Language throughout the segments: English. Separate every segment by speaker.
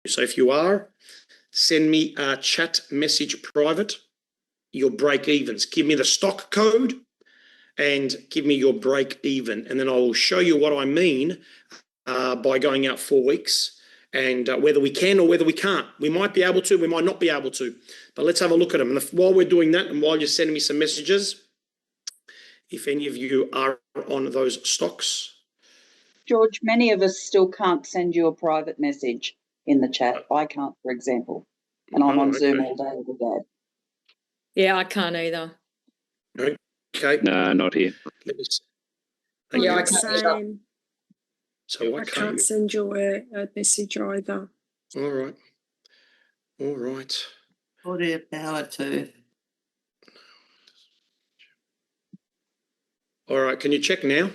Speaker 1: So if you are, send me a chat message private, your break evens. Give me the stock code and give me your break even. And then I will show you what I mean by going out 4 weeks and whether we can or whether we can't. We might be able to, we might not be able to, but let's have a look at them. And while we're doing that and while you're sending me some messages, if any of you are on those stocks.
Speaker 2: George, many of us still can't send you a private message in the chat. I can't, for example, and I'm on Zoom all day every day.
Speaker 3: Yeah, I can't either.
Speaker 1: Okay.
Speaker 4: No, not here.
Speaker 1: Let me see.
Speaker 3: Yeah, I
Speaker 1: Okay.
Speaker 3: can't.
Speaker 1: So
Speaker 5: I can't send you a message either.
Speaker 1: All right. All right.
Speaker 6: Audio power too.
Speaker 1: All right. Can you check now?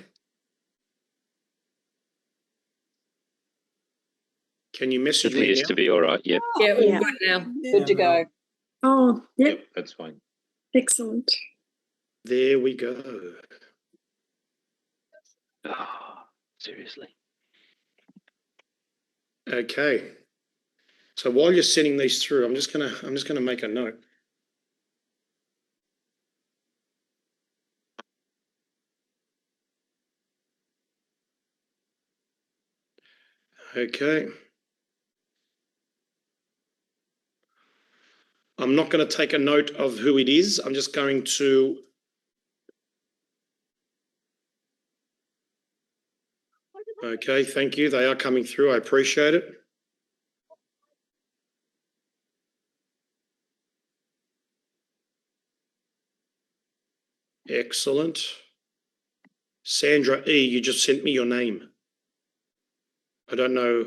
Speaker 1: Can you message me
Speaker 4: Appears
Speaker 1: now?
Speaker 4: to be all right. Yep.
Speaker 3: Yeah, all good now.
Speaker 2: Good to go.
Speaker 5: Oh, yep.
Speaker 4: That's fine.
Speaker 5: Excellent.
Speaker 1: There we go.
Speaker 4: Oh, seriously.
Speaker 1: Okay. So while you're sending these through, I'm just gonna make a note. Okay. I'm not going to take a note of who it is. I'm just going to okay, thank you. They are coming through. I appreciate it. Excellent. Sandra E, you just sent me your name. I don't know.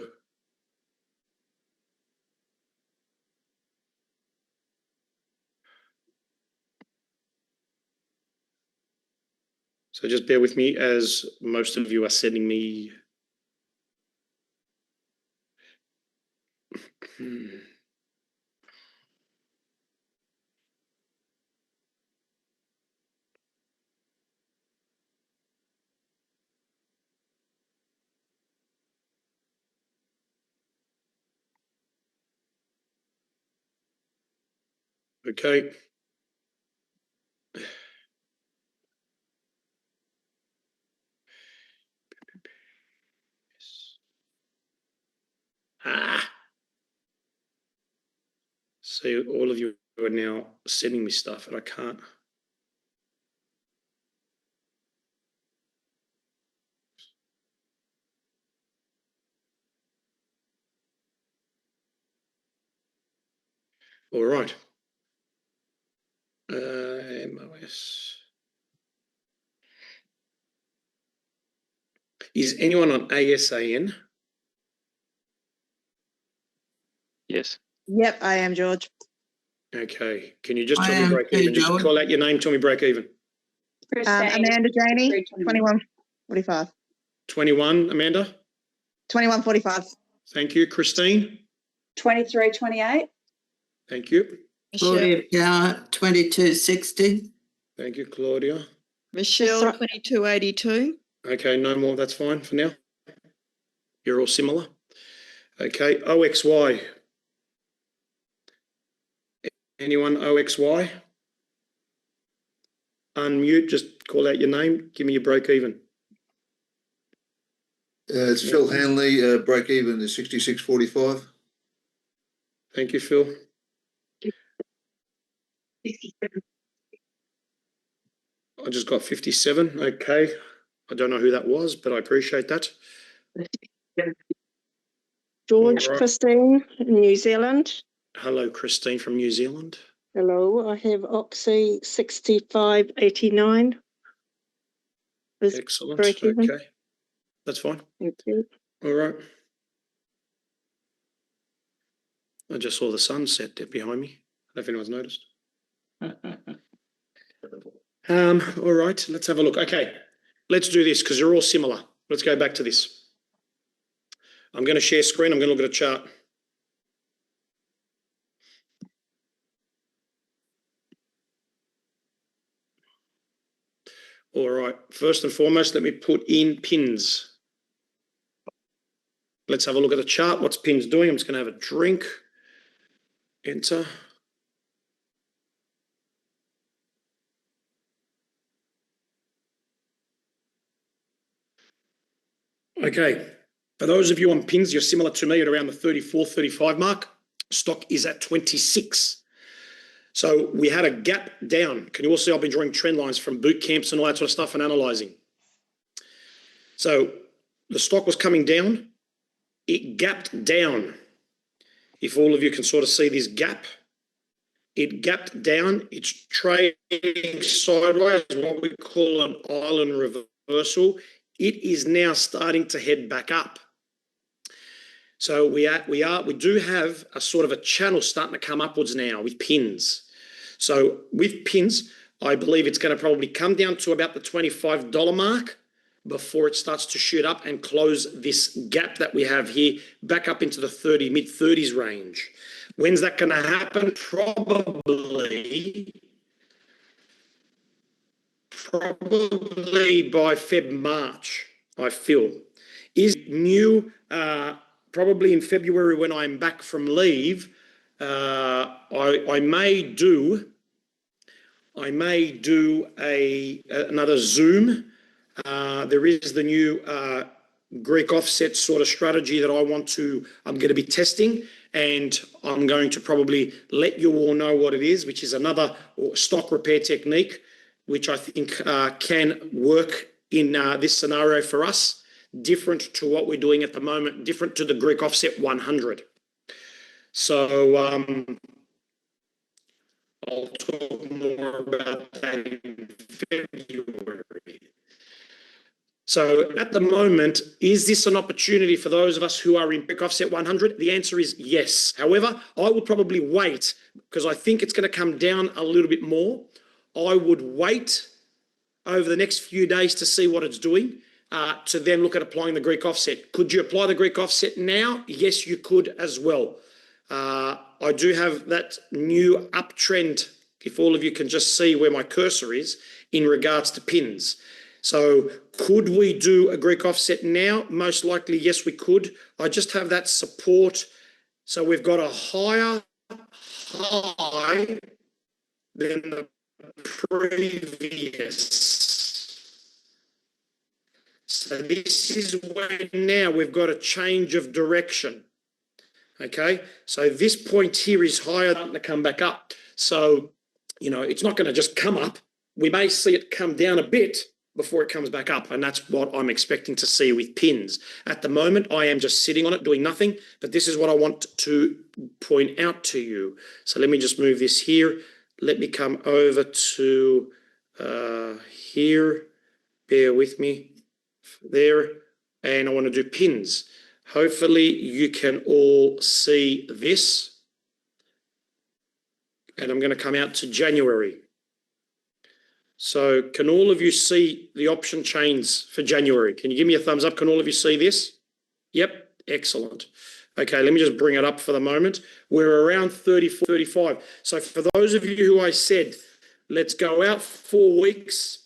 Speaker 1: So just bear with me as most of you are sending me. Okay. See, all of you are now sending me stuff and I can't. All right. MOS. Is anyone on ASAN?
Speaker 4: Yes.
Speaker 7: Yep, I am, George.
Speaker 1: Okay. Can you just
Speaker 6: I
Speaker 1: tell me
Speaker 6: am
Speaker 1: break
Speaker 6: too,
Speaker 1: even? Just
Speaker 6: George.
Speaker 1: call out your name, tell me break even.
Speaker 7: Amanda Janey, 21.45.
Speaker 1: 21, Amanda?
Speaker 7: 21.45.
Speaker 1: Thank you. Christine?
Speaker 2: 23.28.
Speaker 1: Thank you.
Speaker 6: Audio power 2260.
Speaker 1: Thank you, Claudia.
Speaker 7: Michelle, 22.82.
Speaker 1: Okay, no more. That's fine for now. You're all similar. Okay, OXY. Anyone OXY? Unmute, just call out your name. Give me your break even.
Speaker 8: It's Phil Hanley, break even is 66.45.
Speaker 1: Thank you, Phil. I just got 57. Okay. I don't know who that was, but I appreciate that.
Speaker 5: George,
Speaker 1: All right.
Speaker 5: Christine, New Zealand.
Speaker 1: Hello, Christine from New Zealand.
Speaker 5: Hello, I have Oxy 65.89.
Speaker 1: Excellent.
Speaker 5: break even.
Speaker 1: Okay. That's fine.
Speaker 5: Thank you.
Speaker 1: All right. I just saw the sunset there behind me. I don't know if anyone's noticed. All right, let's have a look. Okay, let's do this because you're all similar. Let's go back to this. I'm going to share screen. I'm going to look at a chart. All right, first and foremost, let me put in pins. Let's have a look at the chart. What's pins doing? I'm just going to have a drink. Enter. Okay. For those of you on pins, you're similar to me at around the 34, 35 mark. Stock is at 26. So we had a gap down. Can you all see I've been drawing trend lines from boot camps and all that sort of stuff and analysing? So the stock was coming down. It gapped down. If all of you can sort of see this gap, it gapped down. It's trading sideways, what we call an island reversal. It is now starting to head back up. So we do have a sort of a channel starting to come upwards now with pins. So with pins, I believe it's going to probably come down to about the $25 mark before it starts to shoot up and close this gap that we have here back up into the mid-30s range. When's that going to happen? Probably by March, I feel. Is new, probably in February when I'm back from leave, I may do another Zoom. There is the new Greek offset sort of strategy that I'm going to be testing, and I'm going to probably let you all know what it is, which is another stock repair technique, which I think can work in this scenario for us, different to what we're doing at the moment, different to the Greek offset 100. So I'll talk more about that in February. So at the moment, is this an opportunity for those of us who are in Greek offset 100? The answer is yes. However, I will probably wait because I think it's going to come down a little bit more. I would wait over the next few days to see what it's doing, to then look at applying the Greek offset. Could you apply the Greek offset now? Yes, you could as well. I do have that new uptrend, if all of you can just see where my cursor is, in regards to pins. So could we do a Greek offset now? Most likely, yes, we could. I just have that support. So we've got a higher high than the previous. So this is where now we've got a change of direction. Okay, so this point here is higher than to come back up. So, you know, it's not going to just come up. We may see it come down a bit before it comes back up, and that's what I'm expecting to see with pins. At the moment, I am just sitting on it, doing nothing, but this is what I want to point out to you. So let me just move this here. Let me come over to here. Bear with me. There. And I want to do pins. Hopefully you can all see this. And I'm going to come out to January. So can all of you see the option chains for January? Can you give me a thumbs up? Can all of you see this? Yep, excellent. Okay, let me just bring it up for the moment. We're around 34, 35. So for those of you who I said, let's go out 4 weeks.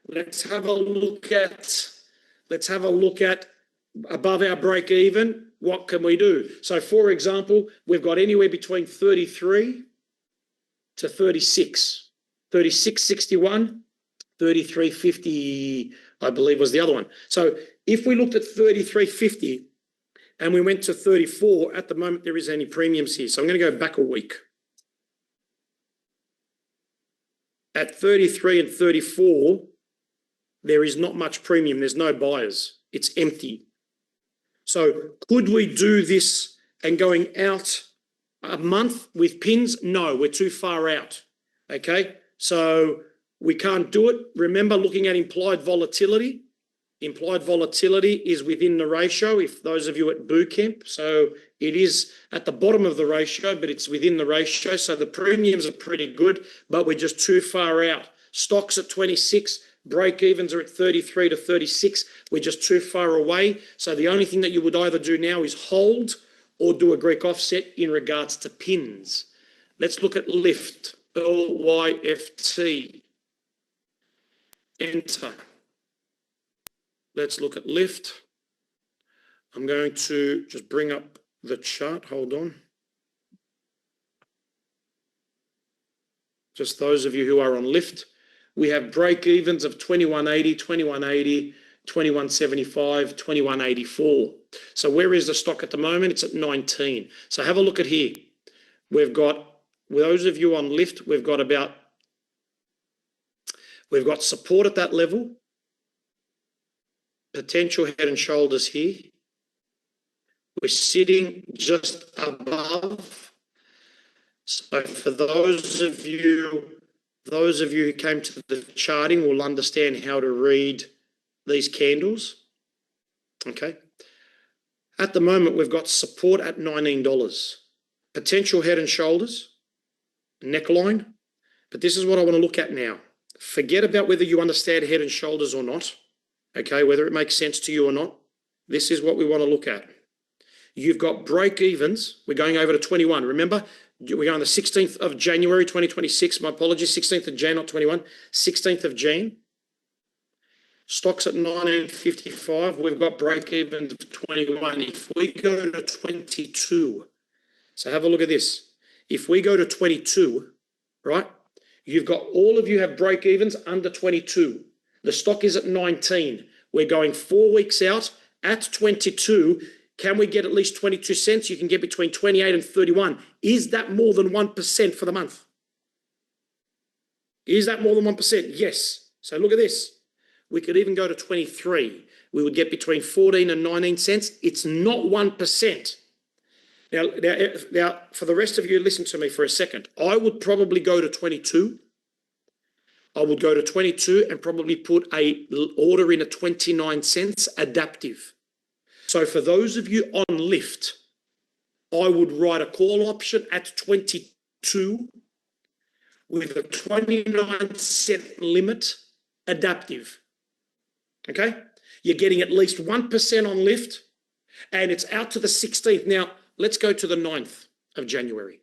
Speaker 1: Let's have a look at above our break even. What can we do? So for example, we've got anywhere between 33 to 36. 36.61, 33.50, I believe was the other one. So if we looked at 33.50 and we went to 34, at the moment there isn't any premiums here. So I'm going to go back a week. At 33 and 34, there is not much premium. There's no buyers. It's empty. So could we do this and going out a month with pins? No, we're too far out. Okay. So we can't do it. Remember, looking at implied volatility. Implied volatility is within the ratio, if those of you at bootcamp. So it is at the bottom of the ratio, but it's within the ratio. So the premiums are pretty good, but we're just too far out. Stocks at 26, break evens are at 33 to 36. We're just too far away. So the only thing that you would either do now is hold or do a Greek offset in regards to pins. Let's look at lift. LYFT. Enter. Let's look at lift. I'm going to just bring up the chart. Hold on. Just those of you who are on lift, we have break evens of 2180, 2180, 2175, 2184. So where is the stock at the moment? It's at 19. So have a look at here. We've got, with those of you on lift, we've got support at that level, potential head and shoulders here. We're sitting just above. So for those of you who came to the charting will understand how to read these candles. Okay. At the moment, we've got support at $19. Potential head and shoulders, neckline. But this is what I want to look at now. Forget about whether you understand head and shoulders or not. Okay, whether it makes sense to you or not. This is what we want to look at. You've got break evens. We're going over to 21. Remember, we're on the 16th of January, 2026. My apologies, 16th of Jan, not 21. 16th of Jan. Stocks at 19.55. We've got break evens of 21. If we go to 22, so have a look at this. If we go to 22, right, you've got, all of you have break evens under 22. The stock is at 19. We're going 4 weeks out at 22. Can we get at least 22 cents? You can get between 28 and 31. Is that more than 1% for the month? Is that more than 1%? Yes. So look at this. We could even go to 23. We would get between 14 and 19 cents. It's not 1%. Now, for the rest of you, listen to me for a second. I would probably go to 22. I would go to 22 and probably put a order in at 29 cents adaptive. So for those of you on lift, I would write a call option at 22 with a 29 cent limit adaptive. Okay? You're getting at least 1% on lift and it's out to the 16th. Now, let's go to the 9th of January.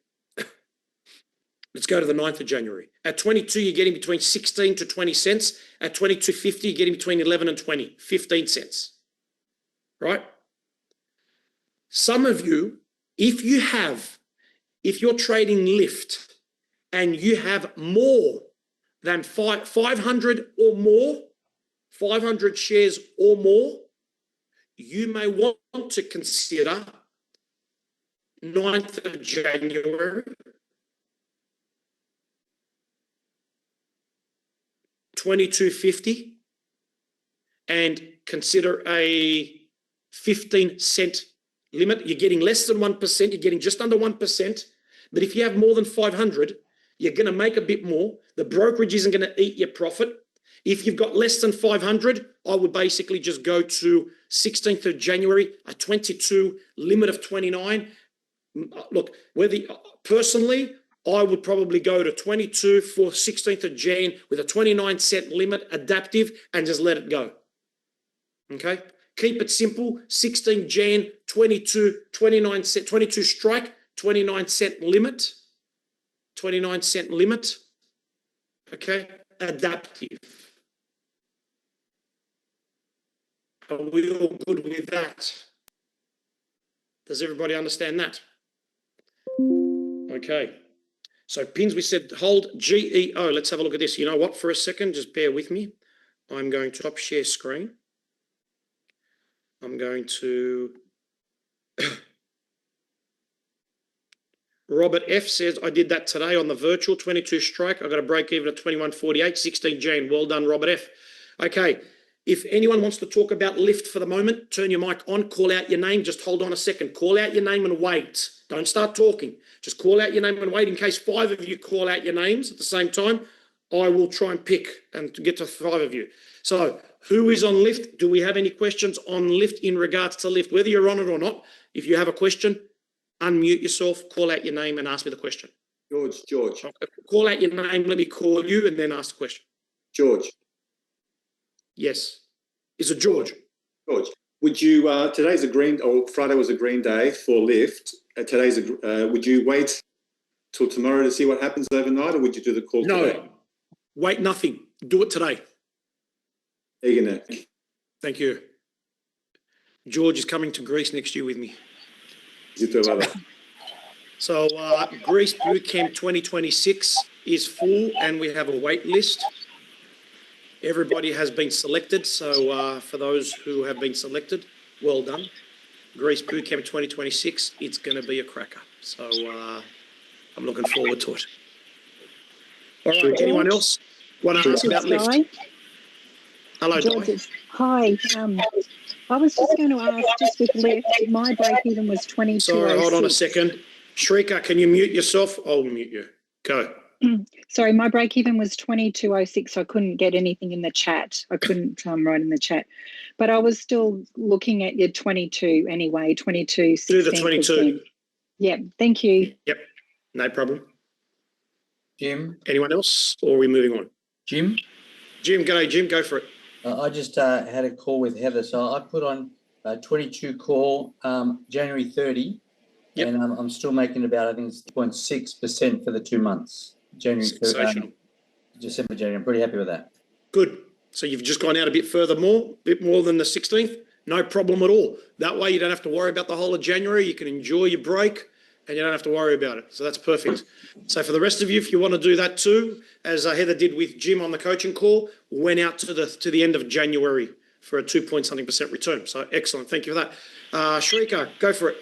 Speaker 1: Let's go to the 9th of January. At 22, you're getting between 16 to 20 cents. At 22.50, you're getting between 11 and 20, 15 cents. Right? Some of you, if you're trading lift and you have more than 500 or more, 500 shares or more, you may want to consider 9th of January, 22.50, and consider a 15 cent limit. You're getting less than 1%, you're getting just under 1%. But if you have more than 500, you're going to make a bit more. The brokerage isn't going to eat your profit. If you've got less than 500, I would basically just go to 16th of January, a 22, limit of 29. Look, personally, I would probably go to 22 for 16th of Jan with a 29 cent limit adaptive and just let it go. Okay? Keep it simple. 16 Jan, 22, 29 cent, 22 strike, 29 cent limit. 29 cent limit. Okay? Adaptive. Are we all good with that? Does everybody understand that? Okay. So pins, we said hold GEO. Let's have a look at this. You know what? For a second, just bear with me. I'm going to stop share screen. I'm going to... Robert F says, I did that today on the virtual 22 strike. I got a break even at 21.48, 16 Jane. Well done, Robert F. Okay. If anyone wants to talk about lift for the moment, turn your mic on, call out your name. Just hold on a second. Call out your name and wait. Don't start talking. Just call out your name and wait. In case 5 of you call out your names at the same time, I will try and pick and get to 5 of you. So who is on lift? Do we have any questions on lift in regards to lift? Whether you're on it or not, if you have a question, unmute yourself, call out your name and ask me the question.
Speaker 9: George.
Speaker 1: Call out your name, let me call you and then ask the question.
Speaker 9: George.
Speaker 1: Yes. Is it George?
Speaker 9: George, would you, today's a green, or Friday was a green day for lift. Would you wait till tomorrow to see what happens overnight, or would you do the call today?
Speaker 1: No, wait nothing. Do it today.
Speaker 9: Are you gonna?
Speaker 1: Thank you. George is coming to Greece next year with me.
Speaker 9: Zito Vada.
Speaker 1: So Greece Boot Camp 2026 is full and we have a wait list. Everybody has been selected. So for those who have been selected, well done. Greece Boot Camp 2026, it's going to be a cracker. So I'm looking forward to it. All right, anyone else want to ask about lift? Hello, Di.
Speaker 10: Hi. I was just going to ask, just with lift, my break even was 22.06.
Speaker 1: Sorry, hold on a second. Shrika, can you mute yourself? I'll mute you. Go.
Speaker 10: Sorry, my break even was 22.06. So I couldn't get anything in the chat. I couldn't write in the chat, but I was still looking at your 22 anyway. 22.
Speaker 1: Do the 22.
Speaker 10: Yeah. Thank you.
Speaker 1: Yep. No problem.
Speaker 11: Jim.
Speaker 1: Anyone else, or are we moving on?
Speaker 11: Jim.
Speaker 1: Jim, g'day, Jim. Go for it.
Speaker 11: I just had a call with Heather, so I put on 22 call January 30,
Speaker 1: Yep.
Speaker 11: and I'm still making about, I think it's 0.6% for the 2 months. January 30, December, January. I'm pretty happy with that.
Speaker 1: Good. So you've just gone out a bit further more, a bit more than the 16th. No problem at all. That way you don't have to worry about the whole of January. You can enjoy your break and you don't have to worry about it. So that's perfect. So for the rest of you, if you want to do that too, as Heather did with Jim on the coaching call, went out to the end of January for a 2-point-something% return. So excellent. Thank you for that. Shrika, go for it.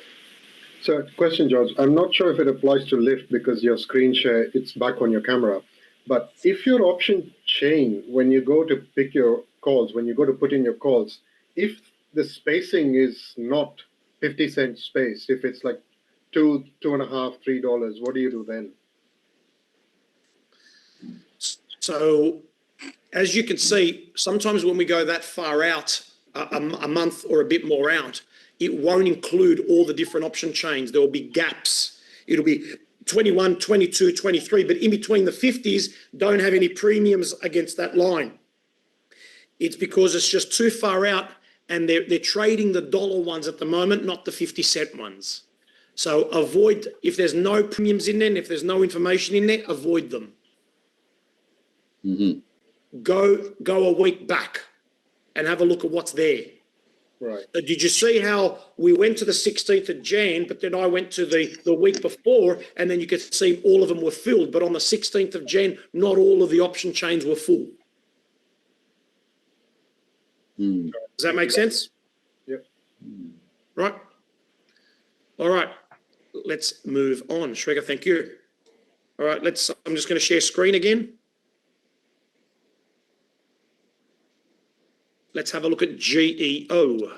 Speaker 12: So question, George. I'm not sure if it applies to lift because your screen share, it's back on your camera. But if your option chain, when you go to pick your calls, when you go to put in your calls, if the spacing is not 50-cent space, if it's like $2, $2.50, $3, what do you do then?
Speaker 1: So as you can see, sometimes when we go that far out, a month or a bit more out, it won't include all the different option chains. There will be gaps. It'll be 21, 22, 23, but in between the 50s, don't have any premiums against that line. It's because it's just too far out and they're trading the dollar ones at the moment, not the 50-cent ones. So avoid, if there's no premiums in there, and if there's no information in there, avoid them.
Speaker 11: Mm-hmm.
Speaker 1: Go a week back and have a look at what's there.
Speaker 12: Right.
Speaker 1: Did you see how we went to the 16th of Jan, but then I went to the week before, and then you could see all of them were filled. But on the 16th of Jan, not all of the option chains were full.
Speaker 11: Mm.
Speaker 1: Does that make sense?
Speaker 12: Yep.
Speaker 1: Right. All right. Let's move on. Shrika, thank you. All right. I'm just going to share screen again. Let's have a look at GEO.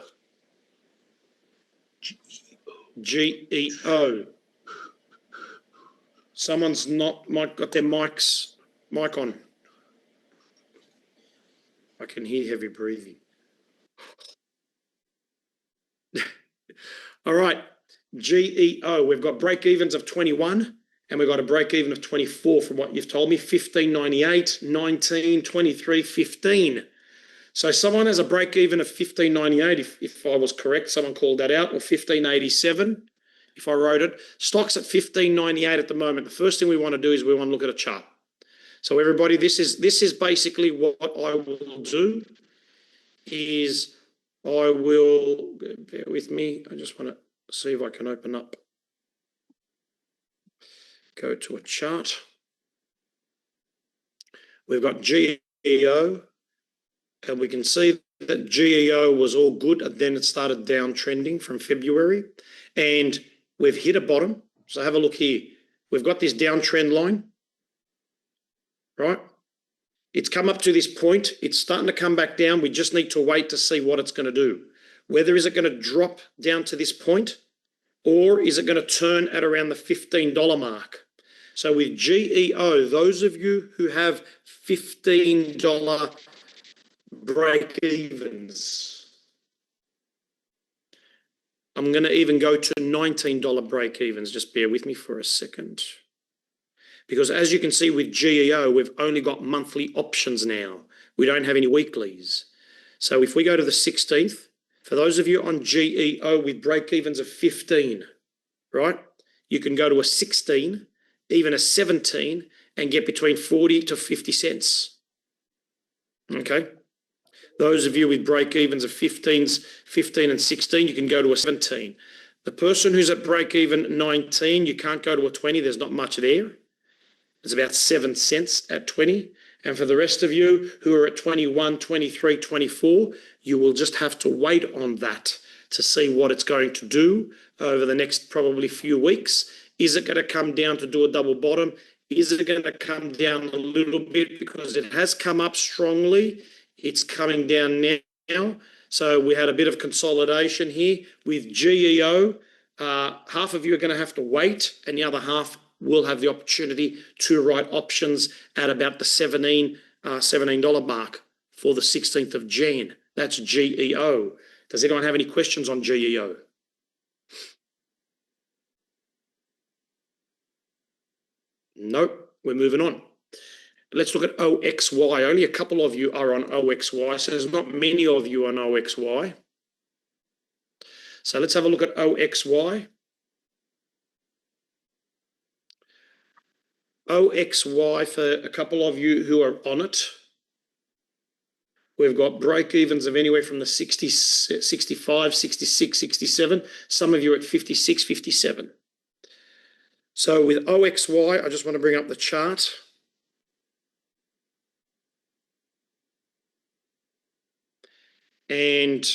Speaker 1: GEO. Someone's got their mic on. I can hear heavy breathing. All right. GEO. We've got break evens of 21 and we've got a break even of 24 from what you've told me. 15.98, 19, 23, 15. So someone has a break even of 15.98, if I was correct, someone called that out, or 15.87, if I wrote it. Stock's at 15.98 at the moment. The first thing we want to do is we want to look at a chart. So everybody, this is basically what I will do is I will, bear with me, I just want to see if I can open up, go to a chart. We've got GEO. And we can see that GEO was all good, and then it started downtrending from February. And we've hit a bottom. So have a look here. We've got this downtrend line, right? It's come up to this point. It's starting to come back down. We just need to wait to see what it's going to do. Whether is it going to drop down to this point, or is it going to turn at around the $15 mark? So with GEO, those of you who have $15 break evens. I'm going to even go to $19 break evens. Just bear with me for a second. Because as you can see with GEO, we've only got monthly options now. We don't have any weeklies. So if we go to the 16th, for those of you on GEO with break evens of 15, right, you can go to a 16, even a 17, and get between 40 to 50 cents. Okay. Those of you with break-evens of 15 and 16, you can go to a 17. The person who's at break-even 19, you can't go to a 20. There's not much there. It's about 7 cents at 20. And for the rest of you who are at 21, 23, 24, you will just have to wait on that to see what it's going to do over the next probably few weeks. Is it going to come down to do a double bottom? Is it going to come down a little bit because it has come up strongly? It's coming down now. So we had a bit of consolidation here with GEO. Half of you are going to have to wait and the other half will have the opportunity to write options at about the $17 mark for the 16th of Jan. That's GEO. Does anyone have any questions on GEO? Nope, we're moving on. Let's look at OXY. Only a couple of you are on OXY, so there's not many of you on OXY. So let's have a look at OXY. OXY, for a couple of you who are on it, we've got break-evens of anywhere from the 60, 65, 66, 67. Some of you are at 56, 57. So with OXY, I just want to bring up the chart. And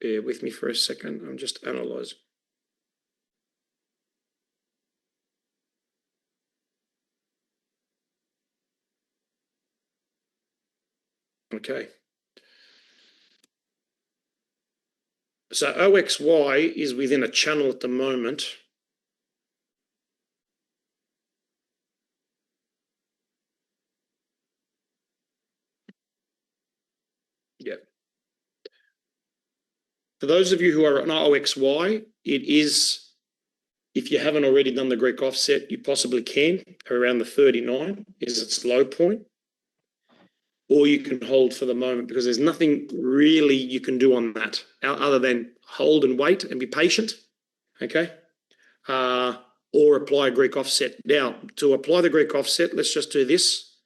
Speaker 1: bear with me for a second. I'm just analysing. Okay. So OXY is within a channel at the moment. Yeah. For those of you who are on OXY, it is, if you haven't already done the Greek offset, you possibly can, around the 39 is its low point. Or you can hold for the moment because there's nothing really you can do on that other than hold and wait and be patient, okay? Or apply a Greek offset. Now, to apply the Greek offset, let's just do this.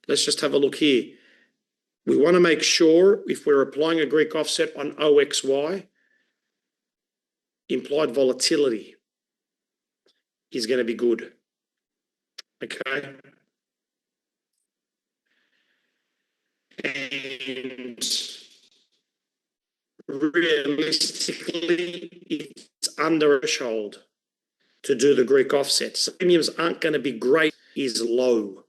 Speaker 1: Let's just have a look here. We want to make sure if we're applying a Greek offset on OXY, implied volatility is going to be good, okay? And realistically, it's under a threshold to do the Greek offset. So premiums aren't going to be great, is low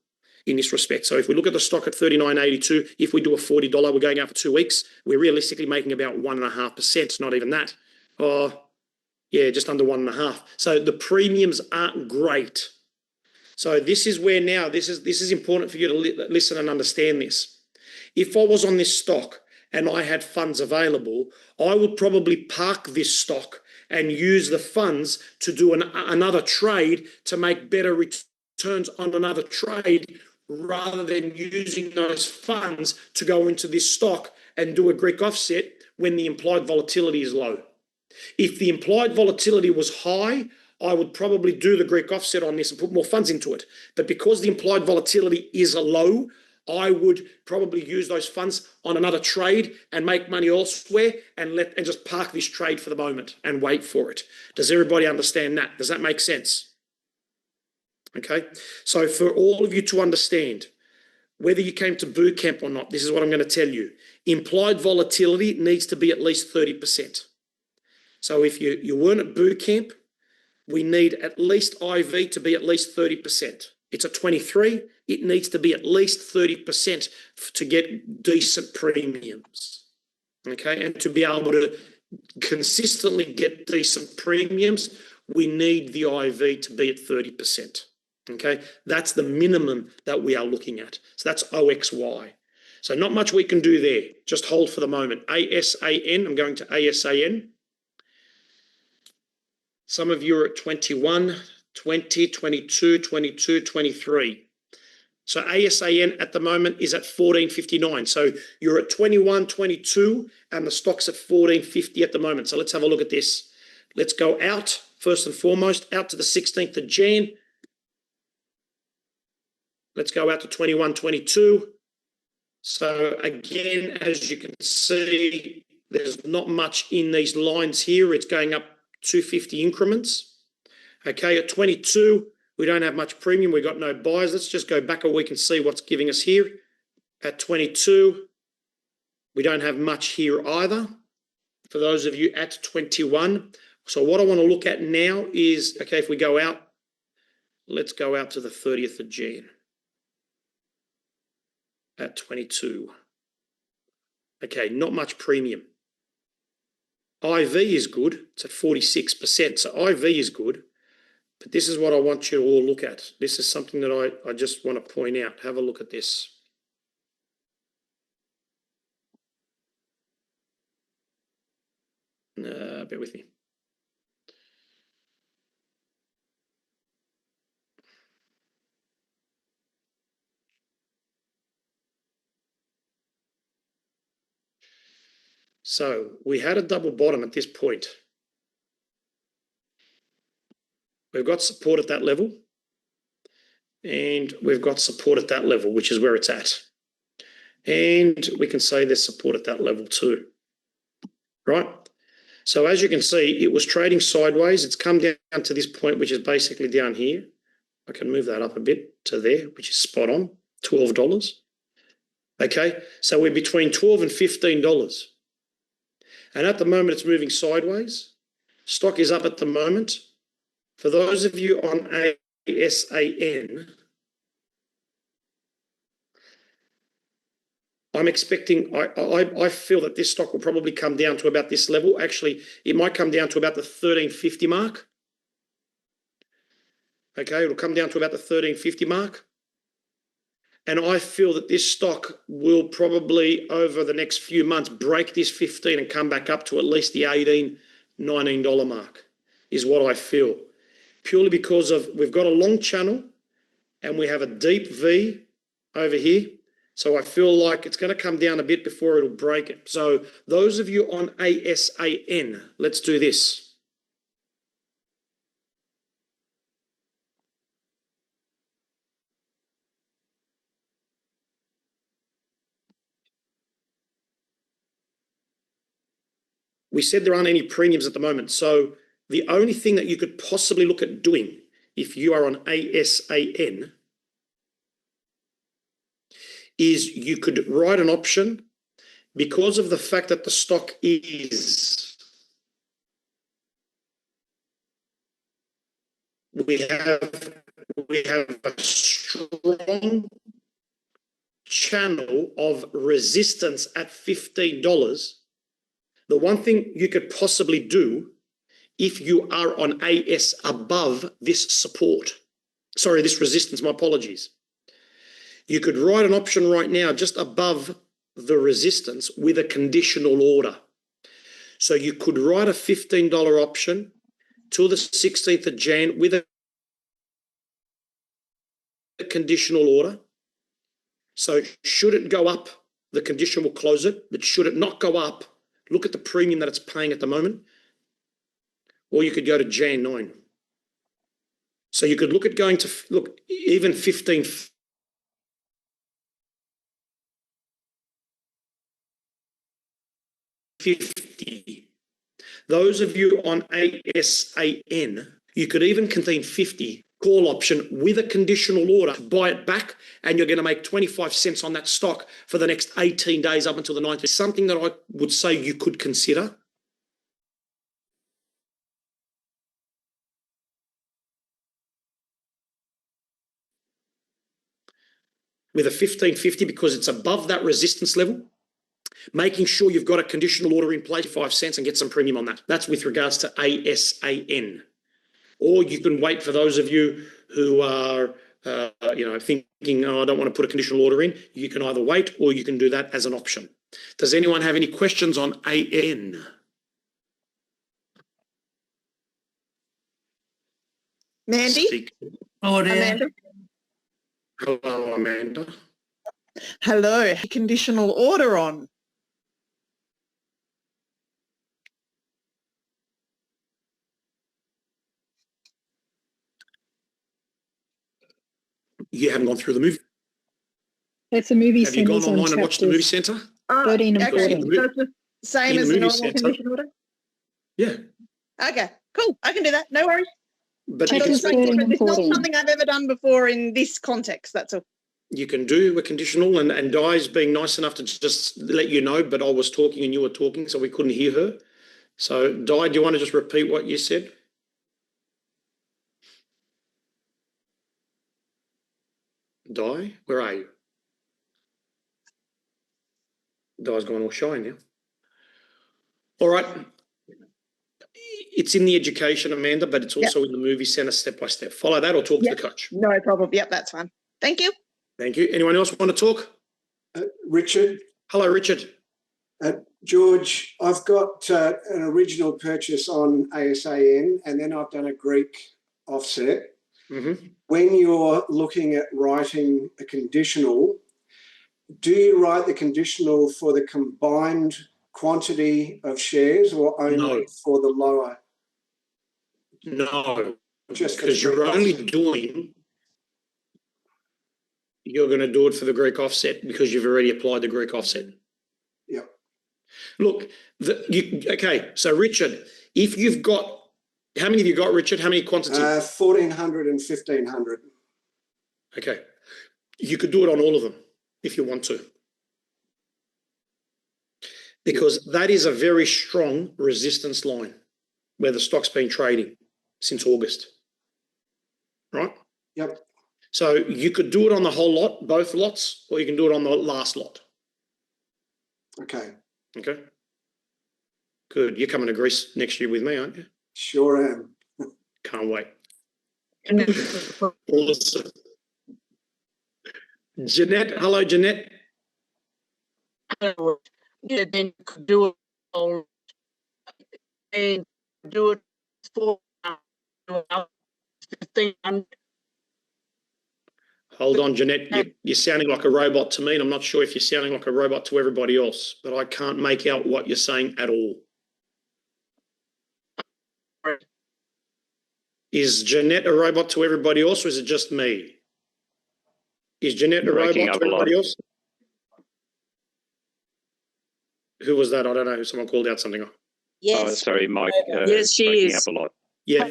Speaker 1: in this respect. So if we look at the stock at 39.82, if we do a $40, we're going out for 2 weeks, we're realistically making about 1.5%, not even that. Yeah, just under 1.5. So the premiums aren't great. So this is where now, this is important for you to listen and understand this. If I was on this stock and I had funds available, I would probably park this stock and use the funds to do another trade to make better returns on another trade rather than using those funds to go into this stock and do a Greek offset when the implied volatility is low. If the implied volatility was high, I would probably do the Greek offset on this and put more funds into it. But because the implied volatility is low, I would probably use those funds on another trade and make money elsewhere and just park this trade for the moment and wait for it. Does everybody understand that? Does that make sense? Okay. So for all of you to understand, whether you came to boot camp or not, this is what I'm going to tell you. Implied volatility needs to be at least 30%. So if you weren't at boot camp, we need at least IV to be at least 30%. It's at 23. It needs to be at least 30% to get decent premiums. Okay, and to be able to consistently get decent premiums, we need the IV to be at 30%. Okay, that's the minimum that we are looking at. So that's OXY. So not much we can do there. Just hold for the moment. ASAN, I'm going to ASAN. Some of you are at 21, 20, 22, 22, 23. So ASAN at the moment is at 14.59. So you're at 21.22 and the stock's at 14.50 at the moment. So let's have a look at this. Let's go out, first and foremost, out to the 16th of Jan. Let's go out to 21.22. So again, as you can see, there's not much in these lines here. It's going up 250 increments. Okay, at 22, we don't have much premium. We've got no buys. Let's just go back a week and see what's giving us here. At 22, we don't have much here either. For those of you at 21. So what I want to look at now is, okay, if we go out, let's go out to the 30th of Jan. At 22. Okay, not much premium. IV is good. It's at 46%. So IV is good. But this is what I want you to all look at. This is something that I just want to point out. Have a look at this. Bear with me. So we had a double bottom at this point. We've got support at that level. And we've got support at that level, which is where it's at. And we can say there's support at that level too. Right? So as you can see, it was trading sideways. It's come down to this point, which is basically down here. I can move that up a bit to there, which is spot on, $12. Okay, so we're between $12 and $15. And at the moment, it's moving sideways. Stock is up at the moment. For those of you on ASAN, I'm expecting, I feel that this stock will probably come down to about this level. Actually, it might come down to about the 13.50 mark. Okay, it'll come down to about the 13.50 mark. And I feel that this stock will probably, over the next few months, break this 15 and come back up to at least the $18, $19 mark, is what I feel. Purely because of, we've got a long channel and we have a deep V over here. So I feel like it's going to come down a bit before it'll break it. So those of you on ASAN, let's do this. We said there aren't any premiums at the moment. So the only thing that you could possibly look at doing if you are on ASAN is you could write an option because of the fact that the stock is, we have a strong channel of resistance at $15. The one thing you could possibly do if you are on AS above this support, sorry, this resistance, my apologies. You could write an option right now just above the resistance with a conditional order. So you could write a $15 option till the 16th of Jan with a conditional order. So should it go up, the condition will close it, but should it not go up, look at the premium that it's paying at the moment. Or you could go to Jan 9. So you could look at going to, look, even 15.50. Those of you on ASAN, you could even contain 50 call option with a conditional order to buy it back, and you're going to make 25 cents on that stock for the next 18 days up until the 9th. It's something that I would say you could consider. With a 15.50 because it's above that resistance level, making sure you've got a conditional order in place, 5 cents, and get some premium on that. That's with regards to ASAN. Or you can wait for those of you who are, thinking, oh, I don't want to put a conditional order in. You can either wait or you can do that as an option. Does anyone have any questions on AN?
Speaker 7: Mandy?
Speaker 6: Oh, dear.
Speaker 7: Amanda?
Speaker 1: Hello, Amanda.
Speaker 7: Hello, conditional order on.
Speaker 1: You haven't gone through the movie.
Speaker 10: It's a movie
Speaker 1: Have you gone
Speaker 10: centres on
Speaker 1: online and watched the movie
Speaker 10: chapters
Speaker 1: centre?
Speaker 10: 13 and
Speaker 7: Okay,
Speaker 10: 14.
Speaker 7: so it's the same
Speaker 1: In the
Speaker 7: as the
Speaker 1: movie
Speaker 7: normal
Speaker 1: centre.
Speaker 7: conditional order?
Speaker 1: Yeah.
Speaker 7: Okay, cool. I can do that. No worries.
Speaker 1: But you
Speaker 7: It's
Speaker 1: can,
Speaker 10: Chapters
Speaker 7: just
Speaker 10: 13 and
Speaker 7: it's not
Speaker 10: 14.
Speaker 7: something I've ever done before in this context. That's all.
Speaker 1: you can do a conditional, and Di's being nice enough to just let you know, but I was talking and you were talking, so we couldn't hear her. So, Di, do you want to just repeat what you said? Di, where are you? Di's gone all shy now. All right. It's in the education, Amanda, but it's also in the movie centre step by step. Follow that or talk to the coach.
Speaker 7: No problem. Yep, that's fine. Thank you.
Speaker 1: Thank you. Anyone else want to talk?
Speaker 13: Richard.
Speaker 1: Hello, Richard.
Speaker 13: George, I've got an original purchase on ASAN and then I've done a Greek offset.
Speaker 1: Mm-hmm.
Speaker 13: When you're looking at writing a conditional, do you write the conditional for the combined quantity of shares or only for the lower?
Speaker 1: No,
Speaker 13: just
Speaker 1: because you're only doing, you're going to do it for the Greek offset because you've already applied the Greek offset.
Speaker 13: Yeah.
Speaker 1: Look, okay, so Richard, if you've got, how many have you got, Richard? How many quantity?
Speaker 13: 1,400 and 1,500.
Speaker 1: Okay. You could do it on all of them if you want to. Because that is a very strong resistance line where the stock's been trading since August. Right?
Speaker 13: Yep.
Speaker 1: So you could do it on the whole lot, both lots, or you can do it on the last lot.
Speaker 13: Okay.
Speaker 1: Okay. Good. You're coming to Greece next year with me, aren't you?
Speaker 13: Sure am.
Speaker 1: Can't wait. Awesome. Jeanette, hello, Jeanette.
Speaker 14: Yeah, then you could do it all and do it for 1,500.
Speaker 1: Hold on, Jeanette. You're sounding like a robot to me, and I'm not sure if you're sounding like a robot to everybody else, but I can't make out what you're saying at all. Is Jeanette a robot to everybody else, or is it just me? Is Jeanette a robot to everybody else? Who was that? I don't know. Someone called out something.
Speaker 4: Yes. Oh, sorry, Mike.
Speaker 3: Yes, she
Speaker 4: breaking
Speaker 3: is.
Speaker 4: up a lot.
Speaker 1: Yeah,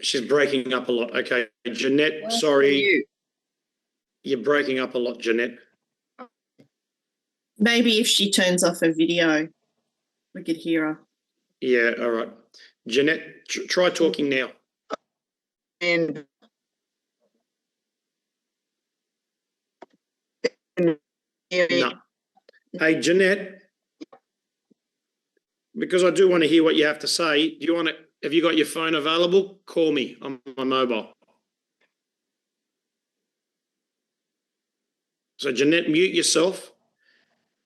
Speaker 1: she's breaking up a lot. Okay, Jeanette, sorry. You're breaking up a lot, Jeanette.
Speaker 15: Maybe if she turns off her video, we could hear her.
Speaker 1: Yeah, all right. Jeanette, try talking now.
Speaker 14: And
Speaker 1: no. Hey, Jeanette, because I do want to hear what you have to say, do you want to, have you got your phone available? Call me on my mobile. So, Jeanette, mute yourself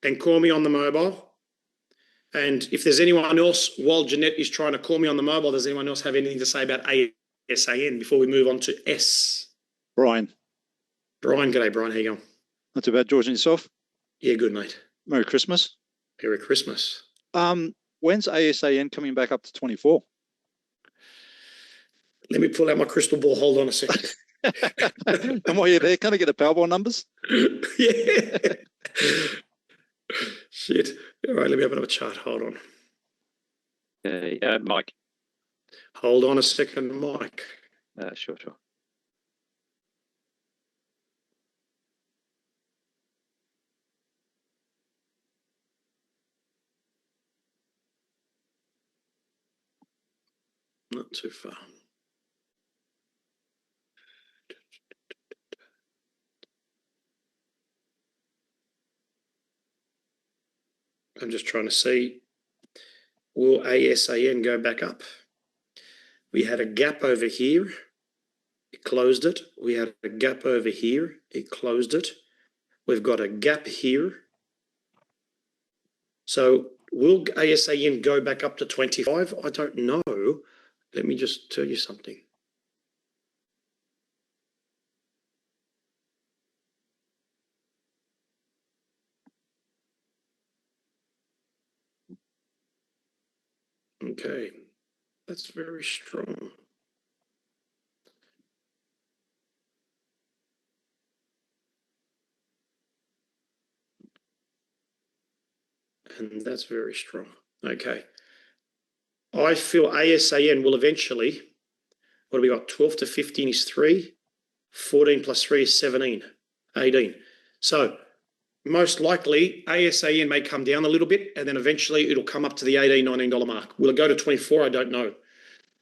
Speaker 1: and call me on the mobile. And if there's anyone else, while Jeanette is trying to call me on the mobile, does anyone else have anything to say about ASAN before we move on to S?
Speaker 16: Brian.
Speaker 1: Brian, g'day, Brian. How you going?
Speaker 16: Not too bad, George, and yourself?
Speaker 1: Yeah, good, mate.
Speaker 16: Merry Christmas.
Speaker 1: Merry Christmas.
Speaker 16: When's ASAN coming back up to 24?
Speaker 1: Let me pull out my crystal ball. Hold on a second.
Speaker 16: And while you're there, can I get the Powerball numbers?
Speaker 1: Yeah. Shit. All right, let me open up a chart. Hold on.
Speaker 4: Mike.
Speaker 1: Hold on a second, Mike.
Speaker 4: Sure.
Speaker 1: Not too far. I'm just trying to see, will ASAN go back up? We had a gap over here. It closed it. We had a gap over here. It closed it. We've got a gap here. So will ASAN go back up to 25? I don't know. Let me just tell you something. Okay, that's very strong. And that's very strong. Okay. I feel ASAN will eventually, what do we got? 12 to 15 is 3. 14 plus 3 is 17, 18. So most likely ASAN may come down a little bit and then eventually it'll come up to the $18, $19 mark. Will it go to 24? I don't know.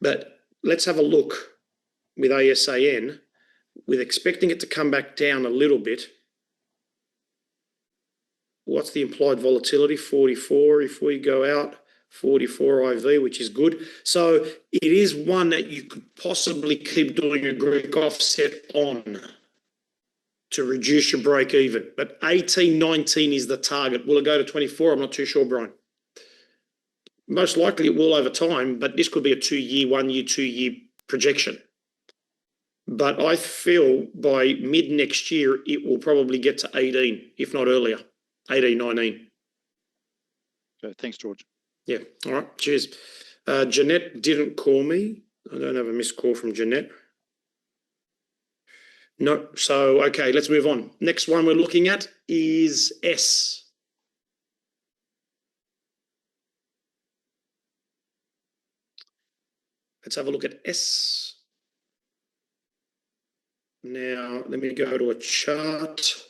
Speaker 1: But let's have a look with ASAN, with expecting it to come back down a little bit. What's the implied volatility? 44 if we go out, 44 IV, which is good. So it is one that you could possibly keep doing a Greek offset on to reduce your break even. But 18, 19 is the target. Will it go to 24? I'm not too sure, Brian. Most likely it will over time, but this could be a 2-year, 1-year, 2-year projection. But I feel by mid next year, it will probably get to 18, if not earlier, 18, 19.
Speaker 16: Okay, thanks, George.
Speaker 1: Yeah, all right, cheers. Jeanette didn't call me. I don't have a missed call from Jeanette. No, so, okay, let's move on. Next one we're looking at is S. Let's have a look at S. Now, let me go to a chart.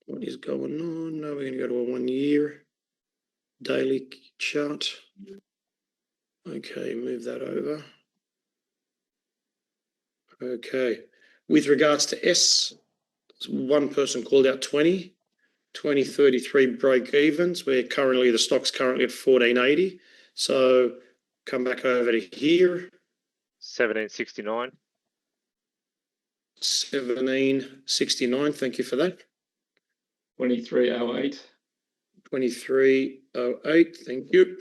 Speaker 1: What is going on? Now we're going to go to a 1 year daily chart. Okay, move that over. Okay, with regards to S, one person called out 2033 break evens. We're currently, the stock's currently at 1480. So come back over to here.
Speaker 17: 1769.
Speaker 1: 1769, thank you for that.
Speaker 18: 2308.
Speaker 1: 2308, thank you.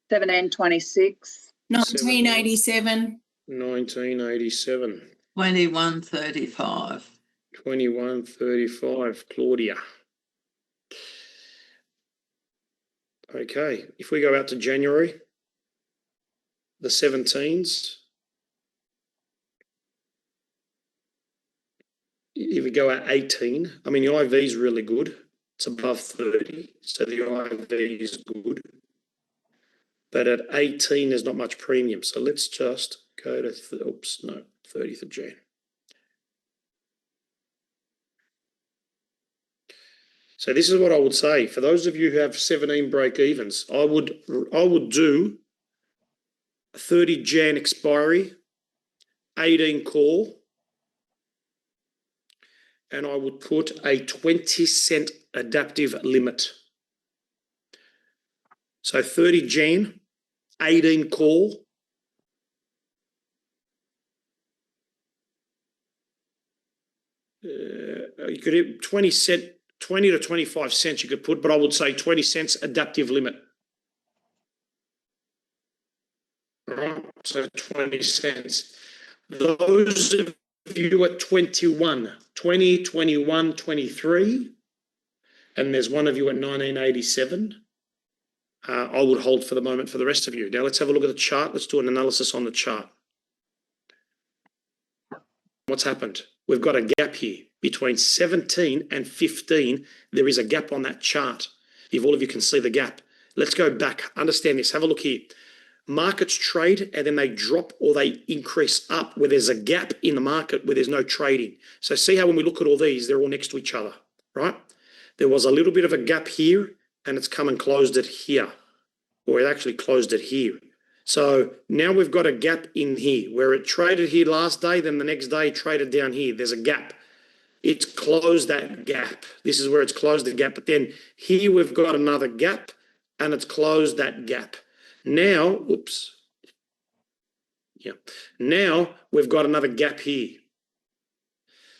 Speaker 2: 1726.
Speaker 6: 1987.
Speaker 1: 1987.
Speaker 6: 2135.
Speaker 1: 2135, Claudia. Okay, if we go out to January, the 17s. If we go at 18, I mean, the IV is really good. It's above 30, so the IV is good. But at 18, there's not much premium. So let's just go to, 30th of Jan. So this is what I would say. For those of you who have 17 break evens, I would do 30 Jan expiry, 18 call, and I would put a 20-cent adaptive limit. So 30 Jan, 18 call, you could have 20 to 25 cents you could put, but I would say 20 cents adaptive limit. All right, so 20 cents. Those of you at 21, 20, 21, 23, and there's one of you at 1987, I would hold for the moment for the rest of you. Now let's have a look at the chart. Let's do an analysis on the chart. What's happened? We've got a gap here between 17 and 15. There is a gap on that chart. If all of you can see the gap, let's go back. Understand this. Have a look here. Markets trade and then they drop or they increase up where there's a gap in the market where there's no trading. So see how when we look at all these, they're all next to each other, right? There was a little bit of a gap here and it's come and closed it here, or it actually closed it here. So now we've got a gap in here where it traded here last day, then the next day traded down here. There's a gap. It's closed that gap. This is where it's closed the gap. But then here we've got another gap and it's closed that gap. Now, now we've got another gap here.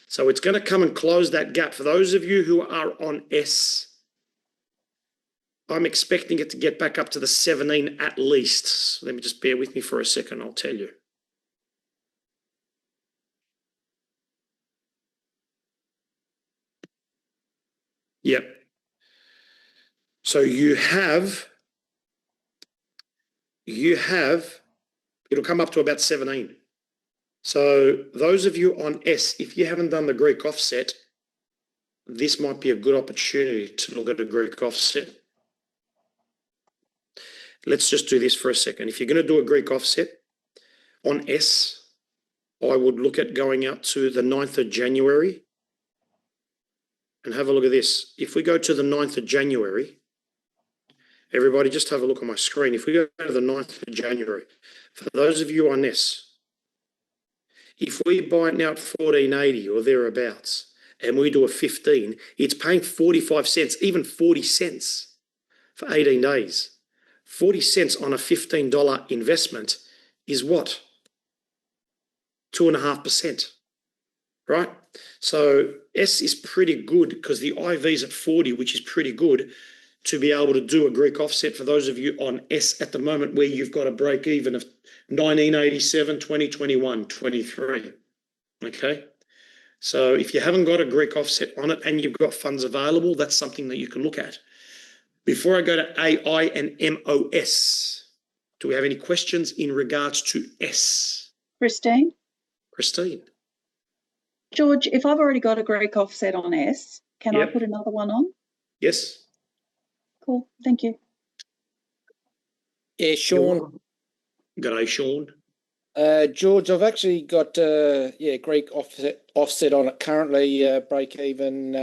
Speaker 1: So it's going to come and close that gap. For those of you who are on S, I'm expecting it to get back up to the 17 at least. So let me just bear with me for a second, I'll tell you. Yep. So you have, it'll come up to about 17. So those of you on S, if you haven't done the Greek offset, this might be a good opportunity to look at a Greek offset. Let's just do this for a second. If you're going to do a Greek offset on S, I would look at going out to the 9th of January and have a look at this. If we go to the 9th of January, everybody just have a look on my screen. If we go to the 9th of January, for those of you on S, if we buy it now at 14.80 or thereabouts, and we do a 15, it's paying 45 cents, even 40 cents for 18 days. 40 cents on a $15 investment is what? 2.5%, right? So S is pretty good because the IV is at 40, which is pretty good to be able to do a Greek offset for those of you on S at the moment where you've got a break even of 1987, 2021, 23. Okay. So if you haven't got a Greek offset on it and you've got funds available, that's something that you can look at. Before I go to AI and MOS, do we have any questions in regards to S?
Speaker 2: Christine?
Speaker 1: Christine?
Speaker 2: George, if I've already got a Greek offset on S, can I
Speaker 1: Yep.
Speaker 2: put another one on?
Speaker 1: Yes.
Speaker 2: Cool, thank you.
Speaker 18: Yeah, Sean.
Speaker 1: G'day, Sean.
Speaker 18: George, I've actually got Greek offset on it currently, break even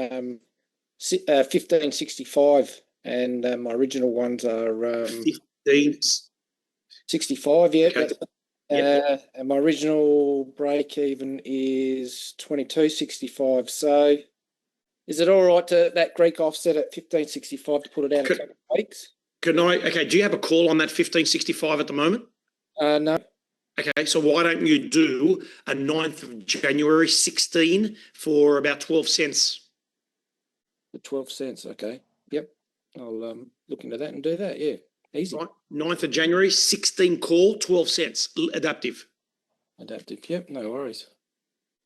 Speaker 18: 15.65, and my original ones are 15.65. Yeah,
Speaker 1: Okay.
Speaker 18: and my original break even is 22.65. So, is it all right to that Greek offset at 15.65 to put it out a couple of weeks?
Speaker 1: Can I? Okay. Do you have a call on that 15.65 at the moment?
Speaker 18: No.
Speaker 1: Okay, so why don't you do a 9th of January 16 for about 12 cents?
Speaker 18: The 12 cents, okay. Yep. I'll look into that and do that, yeah. Easy.
Speaker 1: Right, 9th of January, 16 call, 12 cents, adaptive.
Speaker 18: Adaptive, yep, no worries.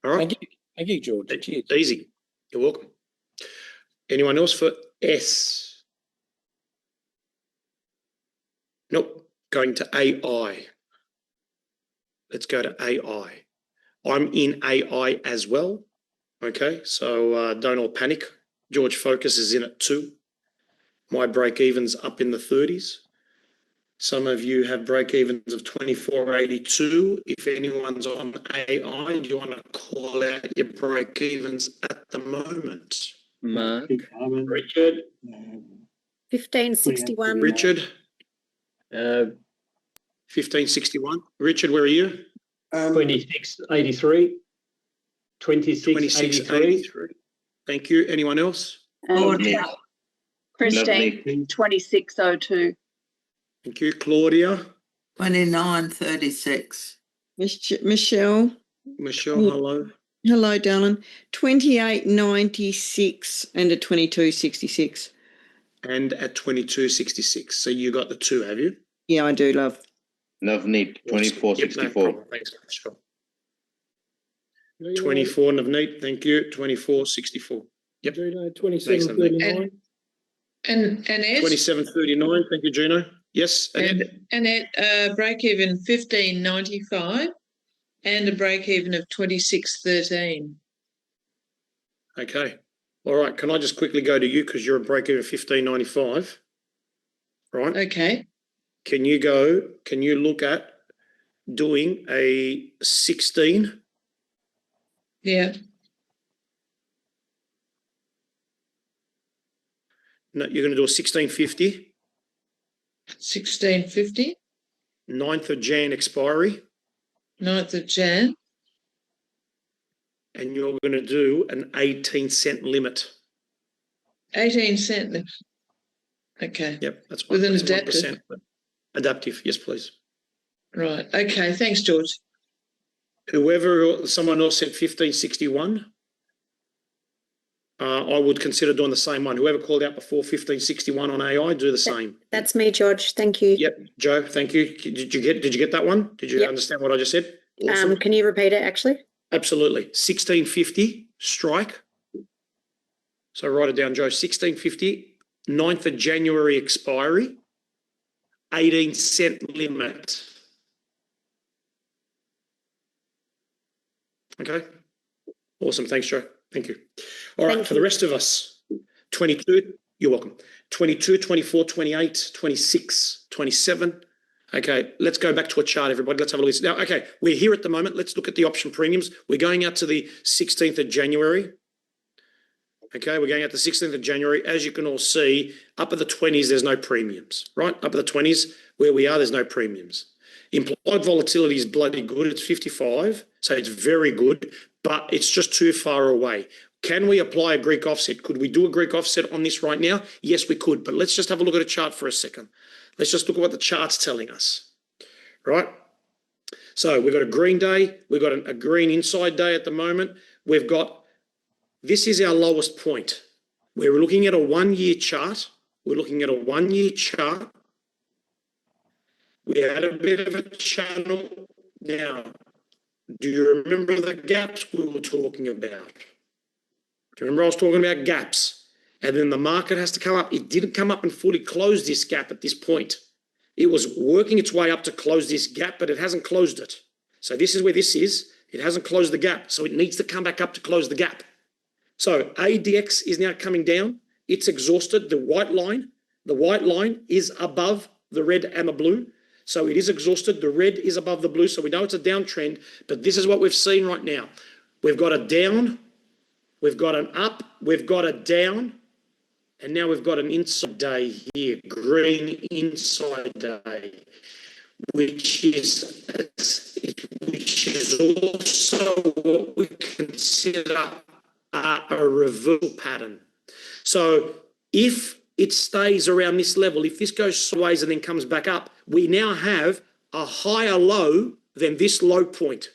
Speaker 1: All right.
Speaker 18: Thank you, George. Cheers.
Speaker 1: Easy. You're welcome. Anyone else for S? Nope. Going to AI. Let's go to AI. I'm in AI as well. Okay, so don't all panic. George Focus is in it too. My break even's up in the 30s. Some of you have break evens of 24.82. If anyone's on AI, do you want to call out your break evens at the moment?
Speaker 4: Mark.
Speaker 1: Richard.
Speaker 5: 15.61.
Speaker 1: Richard. 15.61. Richard, where are you?
Speaker 19: 26.83. 26.83.
Speaker 1: Thank you. Anyone else?
Speaker 2: Christine, 26.02.
Speaker 1: Thank you. Claudia.
Speaker 20: 29.36.
Speaker 21: Michelle.
Speaker 1: Michelle, hello.
Speaker 21: Hello, darling. 28.96 and a 22.66.
Speaker 1: And at 22.66. So you got the two, have you?
Speaker 21: Yeah, I do, love.
Speaker 22: Navneet, 24.64.
Speaker 1: Thanks, Michelle. 24, Navneet. Thank you. 24.64. Yep.
Speaker 19: Juno,
Speaker 1: Thanks,
Speaker 19: 27.39.
Speaker 6: And Ed?
Speaker 1: 27.39. Thank you, Juno. Yes, Ed.
Speaker 6: And at break even 15.95 and a break even of 26.13.
Speaker 1: Okay. All right. Can I just quickly go to you because you're a break even 15.95? Right.
Speaker 6: Okay.
Speaker 1: Can you look at doing a 16?
Speaker 6: Yeah.
Speaker 1: No, you're going to do a 16.50.
Speaker 6: 16.50.
Speaker 1: 9th of Jan expiry.
Speaker 6: 9th of Jan.
Speaker 1: And you're going to do an 18-cent limit.
Speaker 6: 18 cent limit. Okay.
Speaker 1: Yep, that's
Speaker 6: with an
Speaker 1: that's
Speaker 6: adaptive.
Speaker 1: 1%. Adaptive, yes, please.
Speaker 6: Right. Okay. Thanks, George.
Speaker 1: Someone else said 15.61. I would consider doing the same one. Whoever called out before 15.61 on AI, do the same.
Speaker 5: That's me, George. Thank you.
Speaker 1: Yep, Joe, thank you. Did you get that one? Did you understand what I just said? Awesome.
Speaker 5: Can you repeat it, actually?
Speaker 1: Absolutely. 16.50 strike. So write it down, Joe. 16.50, 9th of January expiry, 18-cent limit. Okay. Awesome. Thanks, Joe. Thank you. All right. For the rest of us, 22, you're welcome. 22, 24, 28, 26, 27. Okay, let's go back to a chart, everybody. Let's have a look. Now, okay, we're here at the moment. Let's look at the option premiums. We're going out to the 16th of January. Okay, we're going out to the 16th of January. As you can all see, up at the 20s, there's no premiums, right? Up at the 20s, where we are, there's no premiums. Implied volatility is bloody good. It's 55, so it's very good, but it's just too far away. Can we apply a Greek offset? Could we do a Greek offset on this right now? Yes, we could, but let's just have a look at a chart for a second. Let's just look at what the chart's telling us, right? So we've got a green day. We've got a green inside day at the moment. We've got, this is our lowest point. We're looking at a 1-year chart. We're looking at a 1-year chart. We had a bit of a channel. Now, do you remember the gaps we were talking about? Do you remember I was talking about gaps? And then the market has to come up. It didn't come up and fully close this gap at this point. It was working its way up to close this gap, but it hasn't closed it. So this is where this is. It hasn't closed the gap. So it needs to come back up to close the gap. So ADX is now coming down. It's exhausted. The white line is above the red and the blue. So it is exhausted. The red is above the blue. So we know it's a downtrend, but this is what we've seen right now. We've got a down, we've got an up, we've got a down, and now we've got an inside day here, green inside day, which is also what we consider a reversal pattern. So if it stays around this level, if this goes sideways and then comes back up, we now have a higher low than this low point.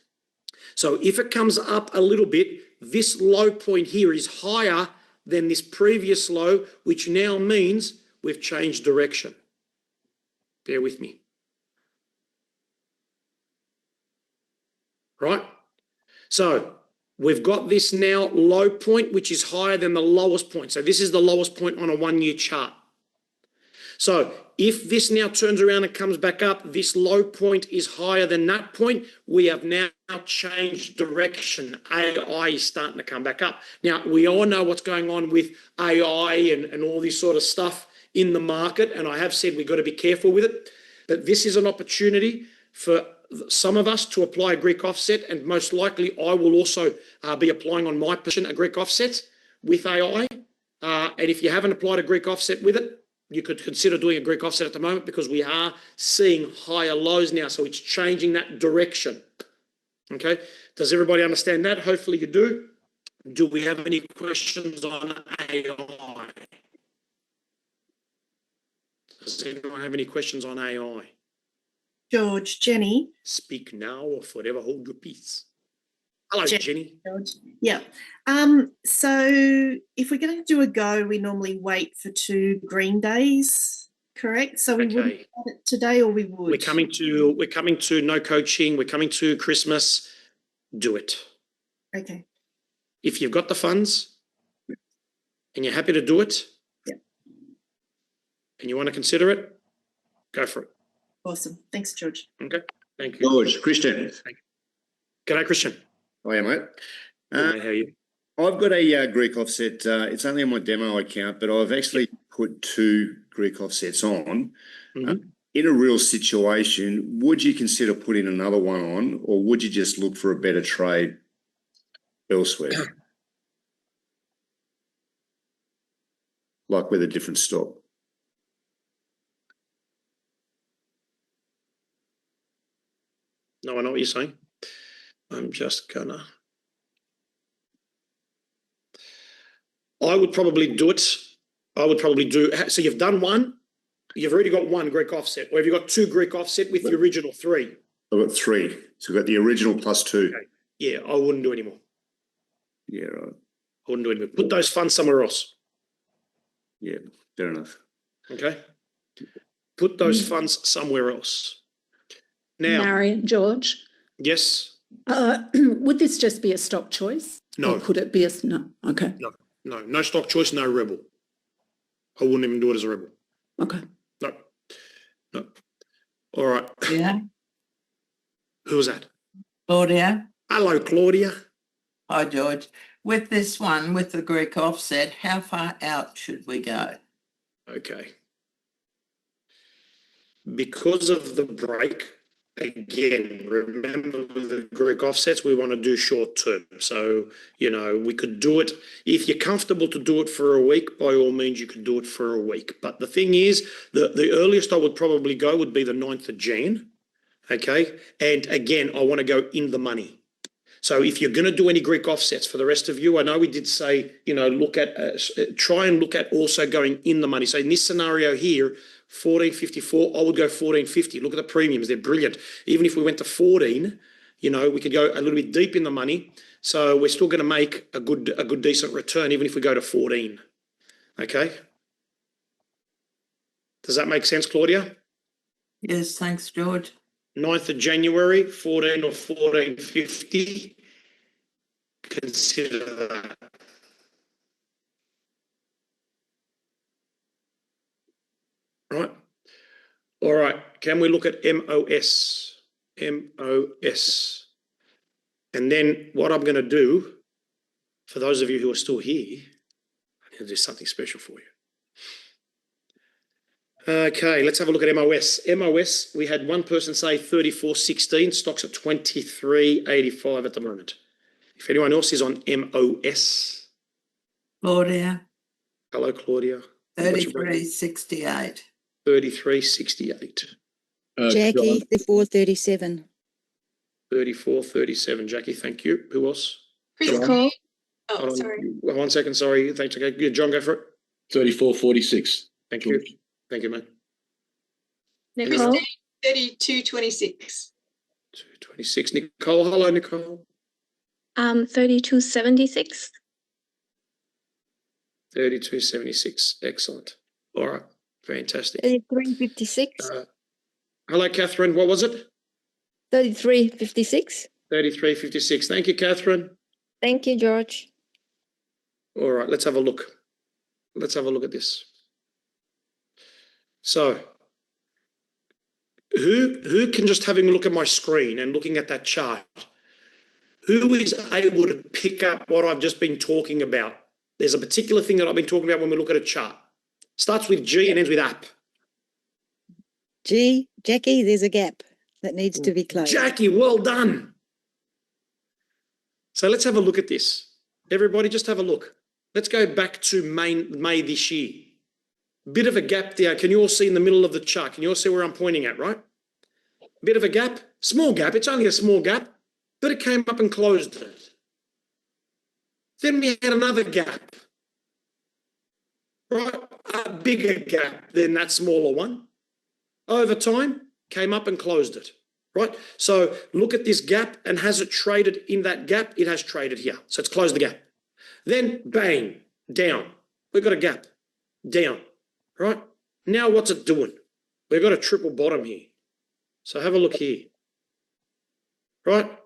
Speaker 1: So if it comes up a little bit, this low point here is higher than this previous low, which now means we've changed direction. Bear with me. Right? So we've got this now low point, which is higher than the lowest point. So this is the lowest point on a 1-year chart. So if this now turns around and comes back up, this low point is higher than that point. We have now changed direction. AI is starting to come back up. Now, we all know what's going on with AI and all this sort of stuff in the market, and I have said we've got to be careful with it. But this is an opportunity for some of us to apply a Greek offset, and most likely I will also be applying on my position a Greek offset with AI. And if you haven't applied a Greek offset with it, you could consider doing a Greek offset at the moment, because we are seeing higher lows now. So it's changing that direction. Okay. Does everybody understand that? Hopefully you do. Do we have any questions on AI? Does anyone have any questions on AI?
Speaker 15: George, Jenny.
Speaker 1: Speak now or forever hold your peace. Hello, Jenny.
Speaker 15: George. Yeah. So if we're going to do a go, we normally wait for 2 green days, correct? So we wouldn't have it today, or we would? We're coming to no coaching. We're coming to Christmas. Do it. Okay.
Speaker 1: If you've got the funds and you're happy to do it, and you want to consider it, go for it.
Speaker 15: Awesome. Thanks, George.
Speaker 1: Okay. Thank you.
Speaker 8: George, Christian.
Speaker 1: G'day, Christian.
Speaker 19: Hiya, mate.
Speaker 1: How are you?
Speaker 19: I've got a Greek offset. It's only on my demo account, but I've actually put 2 Greek offsets on. In a real situation, would you consider putting another one on, or would you just look for a better trade elsewhere? Like with a different stop?
Speaker 1: No, I know what you're saying. I'm just gonna... I would probably do it. I would probably do... So you've done one. You've already got 1 Greek offset. Or have you got 2 Greek offset with the original 3?
Speaker 19: I've got 3. So I've got the original plus 2.
Speaker 1: Okay. Yeah, I wouldn't do any more.
Speaker 19: Yeah, right.
Speaker 1: I wouldn't do any more. Put those funds somewhere else.
Speaker 19: Yeah, fair enough.
Speaker 1: Okay? Put those funds somewhere else. Now...
Speaker 20: Marion, George?
Speaker 1: Yes?
Speaker 20: Would this just be a stock choice?
Speaker 1: No.
Speaker 20: Or could it be a... No, okay.
Speaker 1: No stock choice, no rebel. I wouldn't even do it as a rebel.
Speaker 20: Okay.
Speaker 1: No. No. All right.
Speaker 9: Yeah.
Speaker 1: Who was that?
Speaker 9: Claudia.
Speaker 1: Hello, Claudia.
Speaker 9: Hi, George. With this one, with the Greek offset, how far out should we go?
Speaker 1: Okay. Because of the break, again, remember with the Greek offsets, we want to do short term. So, you know, we could do it. If you're comfortable to do it for a week, by all means, you could do it for a week. But the thing is, the earliest I would probably go would be the 9th of Jan. Okay. And again, I want to go in the money. So if you're going to do any Greek offsets for the rest of you, I know we did say, you know, look at, try and look at also going in the money. So in this scenario here, 14.54, I would go 14.50. Look at the premiums. They're brilliant. Even if we went to 14, you know, we could go a little bit deep in the money. So we're still going to make a good decent return, even if we go to 14. Okay. Does that make sense, Claudia?
Speaker 9: Yes, thanks, George.
Speaker 1: 9th of January, 14 or 14.50. Consider that. Right. All right. Can we look at MOS? MOS. And then what I'm going to do, for those of you who are still here, I'm going to do something special for you. Okay, let's have a look at MOS. MOS, we had one person say 34.16, stocks at 23.85 at the moment. If anyone else is on MOS.
Speaker 9: Claudia.
Speaker 1: Hello, Claudia.
Speaker 9: 33.68.
Speaker 1: 33.68.
Speaker 11: Jackie, 34.37.
Speaker 1: 34.37. Jackie, thank you. Who else?
Speaker 5: Nicole.
Speaker 1: Hold on. 1 second, sorry. Thanks. Okay, good. John, go for it.
Speaker 23: 34.46.
Speaker 1: Thank you. Thank you, mate.
Speaker 5: Nicole.
Speaker 24: 32.26.
Speaker 1: 226. Nicole, hello, Nicole.
Speaker 5: 32.76.
Speaker 1: 32.76. Excellent. All right. Fantastic.
Speaker 11: 33.56.
Speaker 1: Hello, Catherine. What was it?
Speaker 11: 33.56.
Speaker 1: 33.56. Thank you, Catherine.
Speaker 11: Thank you, George.
Speaker 1: All right. Let's have a look. Let's have a look at this. So, who can, just having a look at my screen and looking at that chart, who is able to pick up what I've just been talking about? There's a particular thing that I've been talking about when we look at a chart. Starts with G and ends with app.
Speaker 11: G, Jackie, there's a gap that needs to be closed.
Speaker 1: Jackie, well done. So let's have a look at this. Everybody, just have a look. Let's go back to May this year. Bit of a gap there. Can you all see in the middle of the chart? Can you all see where I'm pointing at, right? Bit of a gap, small gap. It's only a small gap, but it came up and closed it. Then we had another gap, right? A bigger gap than that smaller one. Over time, came up and closed it, right? So look at this gap, and has it traded in that gap? It has traded here. So it's closed the gap. Then bang, down. We've got a gap, down, right? Now what's it doing? We've got a triple bottom here. So have a look here, right?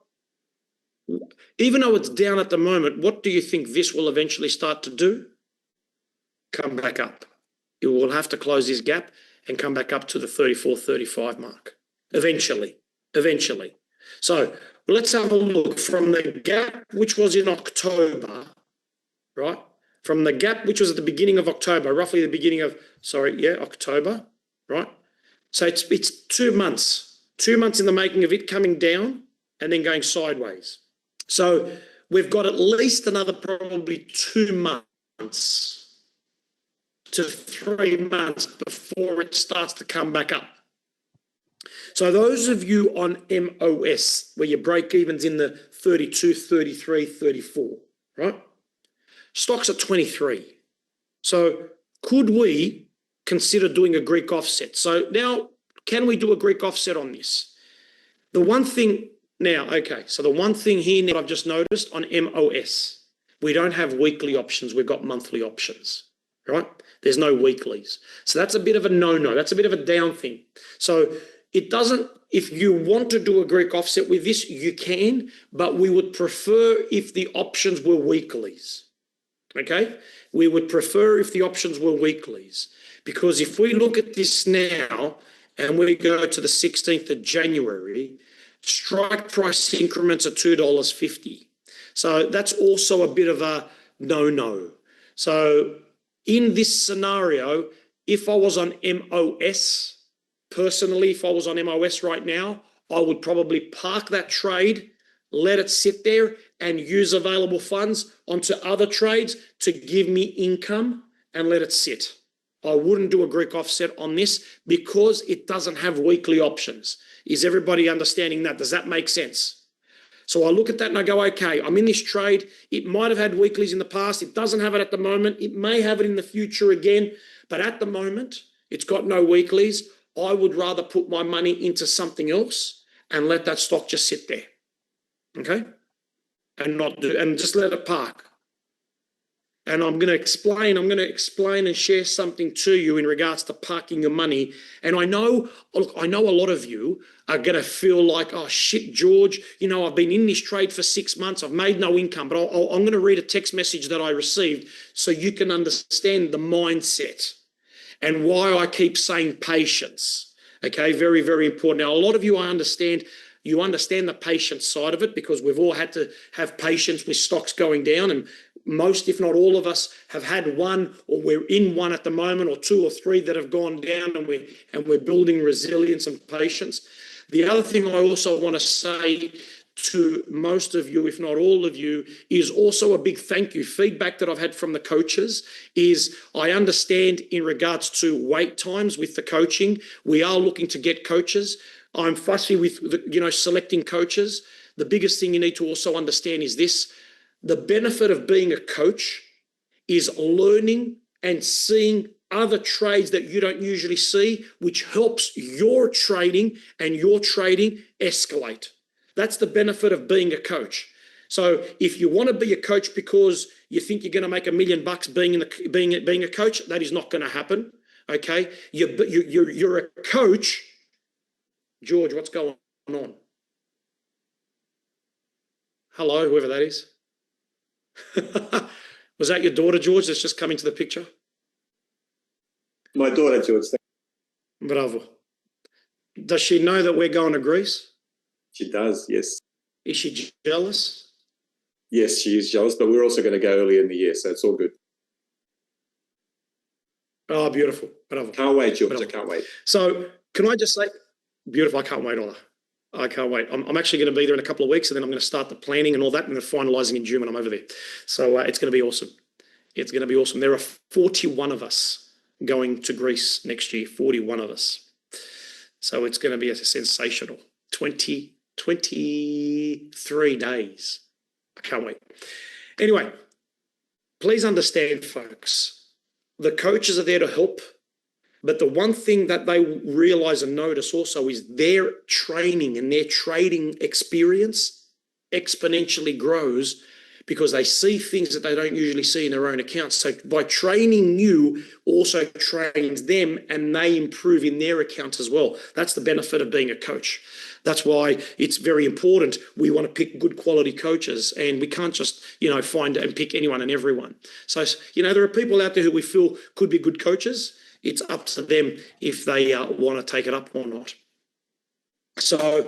Speaker 1: Even though it's down at the moment, what do you think this will eventually start to do? Come back up. It will have to close this gap and come back up to the 34.35 mark. Eventually. So let's have a look from the gap, which was in October, right? From the gap, which was at the beginning of October, roughly the beginning of, October, right? So it's 2 months. 2 months in the making of it coming down and then going sideways. So we've got at least another probably 2 months to 3 months before it starts to come back up. So those of you on MOS, where your break-even's in the 32, 33, 34, right? Stock's at 23. So could we consider doing a Greek offset? So now, can we do a Greek offset on this? The one thing now, okay, so the one thing here that I've just noticed on MOS, we don't have weekly options, we've got monthly options, right? There's no weeklies. So that's a bit of a no-no, that's a bit of a down thing. So it doesn't, if you want to do a Greek offset with this, you can, but we would prefer if the options were weeklies, okay? we would prefer if the options were weeklies, because if we look at this now and we go to the 16th of January, strike price increments are $2.50. So that's also a bit of a no-no. So in this scenario, if I was on MOS, personally, if I was on MOS right now, I would probably park that trade, let it sit there and use available funds onto other trades to give me income and let it sit. I wouldn't do a Greek offset on this because it doesn't have weekly options. Is everybody understanding that? Does that make sense? So I look at that and I go, okay, I'm in this trade. It might have had weeklies in the past. It doesn't have it at the moment. It may have it in the future again. But at the moment, it's got no weeklies. I would rather put my money into something else and let that stock just sit there. Okay? And just let it park. And I'm going to explain and share something to you in regards to parking your money. And I know a lot of you are going to feel like, oh shit, George, I've been in this trade for 6 months. I've made no income, but I'm going to read a text message that I received so you can understand the mindset and why I keep saying patience. Okay, very, very important. Now, a lot of you, you understand the patience side of it because we've all had to have patience with stocks going down, and most, if not all of us, have had one, or we're in one at the moment, or two or three that have gone down, and we're building resilience and patience. The other thing I also want to say to most of you, if not all of you, is also a big thank you. Feedback that I've had from the coaches is I understand in regards to wait times with the coaching. We are looking to get coaches. I'm fussy with selecting coaches. The biggest thing you need to also understand is this. The benefit of being a coach is learning and seeing other trades that you don't usually see, which helps your trading and your trading escalate. That's the benefit of being a coach. So if you want to be a coach because you think you're going to make $1 million being a coach, that is not going to happen. Okay, you're a coach. George, what's going on? Hello, whoever that is. Was that your daughter, George, that's just come into the picture?
Speaker 7: My daughter, George.
Speaker 1: Bravo. Does she know that we're going to Greece?
Speaker 7: She does, yes.
Speaker 1: Is she jealous?
Speaker 7: Yes, she is jealous, but we're also going to go early in the year, so it's all good.
Speaker 1: Oh, beautiful. Bravo.
Speaker 7: Can't wait, George.
Speaker 1: Bravo.
Speaker 7: I can't wait.
Speaker 1: So can I just say, beautiful, I can't wait, Ola. I can't wait. I'm actually going to be there in a couple of weeks, and then I'm going to start the planning and all that, and then finalising in June when I'm over there. So it's going to be awesome. It's going to be awesome. There are 41 of us going to Greece next year, 41 of us. So it's going to be a sensational 23 days. I can't wait. Anyway, please understand, folks, the coaches are there to help. But the one thing that they realise and notice also is their training and their trading experience exponentially grows because they see things that they don't usually see in their own accounts. So by training you also trains them, and they improve in their accounts as well. That's the benefit of being a coach. That's why it's very important. We want to pick good quality coaches, and we can't just, find and pick anyone and everyone. So, there are people out there who we feel could be good coaches. It's up to them if they want to take it up or not. So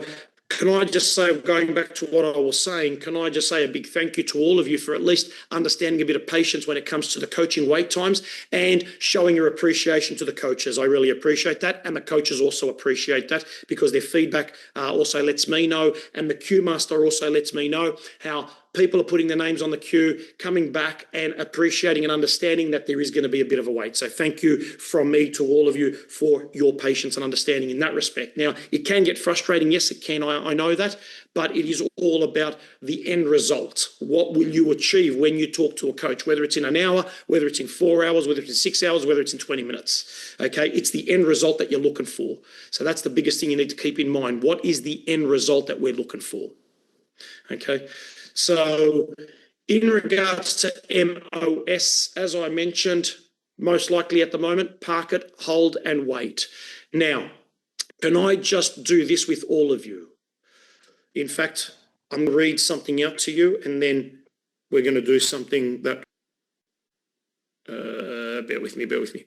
Speaker 1: can I just say, going back to what I was saying, can I just say a big thank you to all of you for at least understanding a bit of patience when it comes to the coaching wait times and showing your appreciation to the coaches. I really appreciate that. And the coaches also appreciate that because their feedback also lets me know, and the queue master also lets me know how people are putting their names on the queue, coming back and appreciating and understanding that there is going to be a bit of a wait. So thank you from me to all of you for your patience and understanding in that respect. Now, it can get frustrating. Yes, it can. I know that. But it is all about the end result. What will you achieve when you talk to a coach, whether it's in an hour, whether it's in 4 hours, whether it's in 6 hours, whether it's in 20 minutes. Okay, it's the end result that you're looking for. So that's the biggest thing you need to keep in mind. What is the end result that we're looking for? Okay. So in regards to MOS, as I mentioned, most likely at the moment, park it, hold and wait. Now, can I just do this with all of you? In fact, I'm going to read something out to you, and then we're going to do something that Bear with me.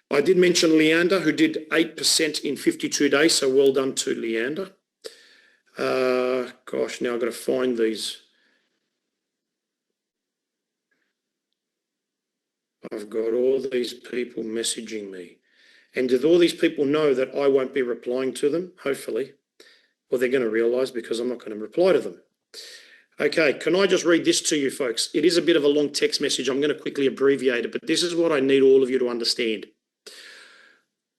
Speaker 1: I did mention Leander, who did 8% in 52 days, so well done to Leander. Gosh, now I've got to find these. I've got all these people messaging me. And do all these people know that I won't be replying to them, hopefully? Well, they're going to realise because I'm not going to reply to them. Okay, can I just read this to you, folks? It is a bit of a long text message. I'm going to quickly abbreviate it, but this is what I need all of you to understand.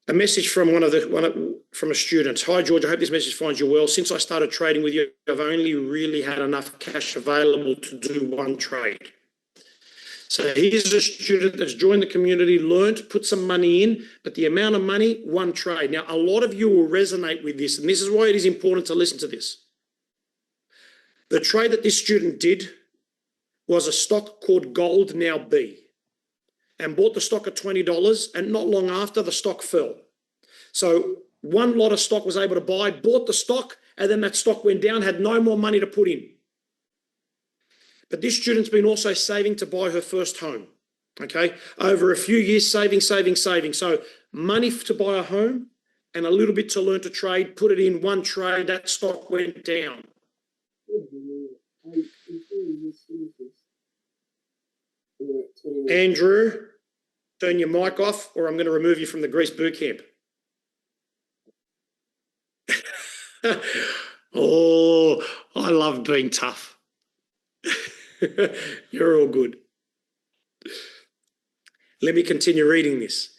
Speaker 1: A message from from a student. Hi, George. I hope this message finds you well. Since I started trading with you, I've only really had enough cash available to do one trade. So here's a student that's joined the community, learned, put some money in, but the amount of money, one trade. Now, a lot of you will resonate with this, and this is why it is important to listen to this. The trade that this student did was a stock called Gold Now B, and bought the stock at $20, and not long after, the stock fell. So one lot of stock was able to buy, bought the stock, and then that stock went down, had no more money to put in. But this student's been also saving to buy her first home, okay? Over a few years, saving. So money to buy a home and a little bit to learn to trade, put it in one trade, that stock went down. Andrew, turn your mic off or I'm going to remove you from the Greece boot camp. Oh, I love being tough. You're all good. Let me continue reading this.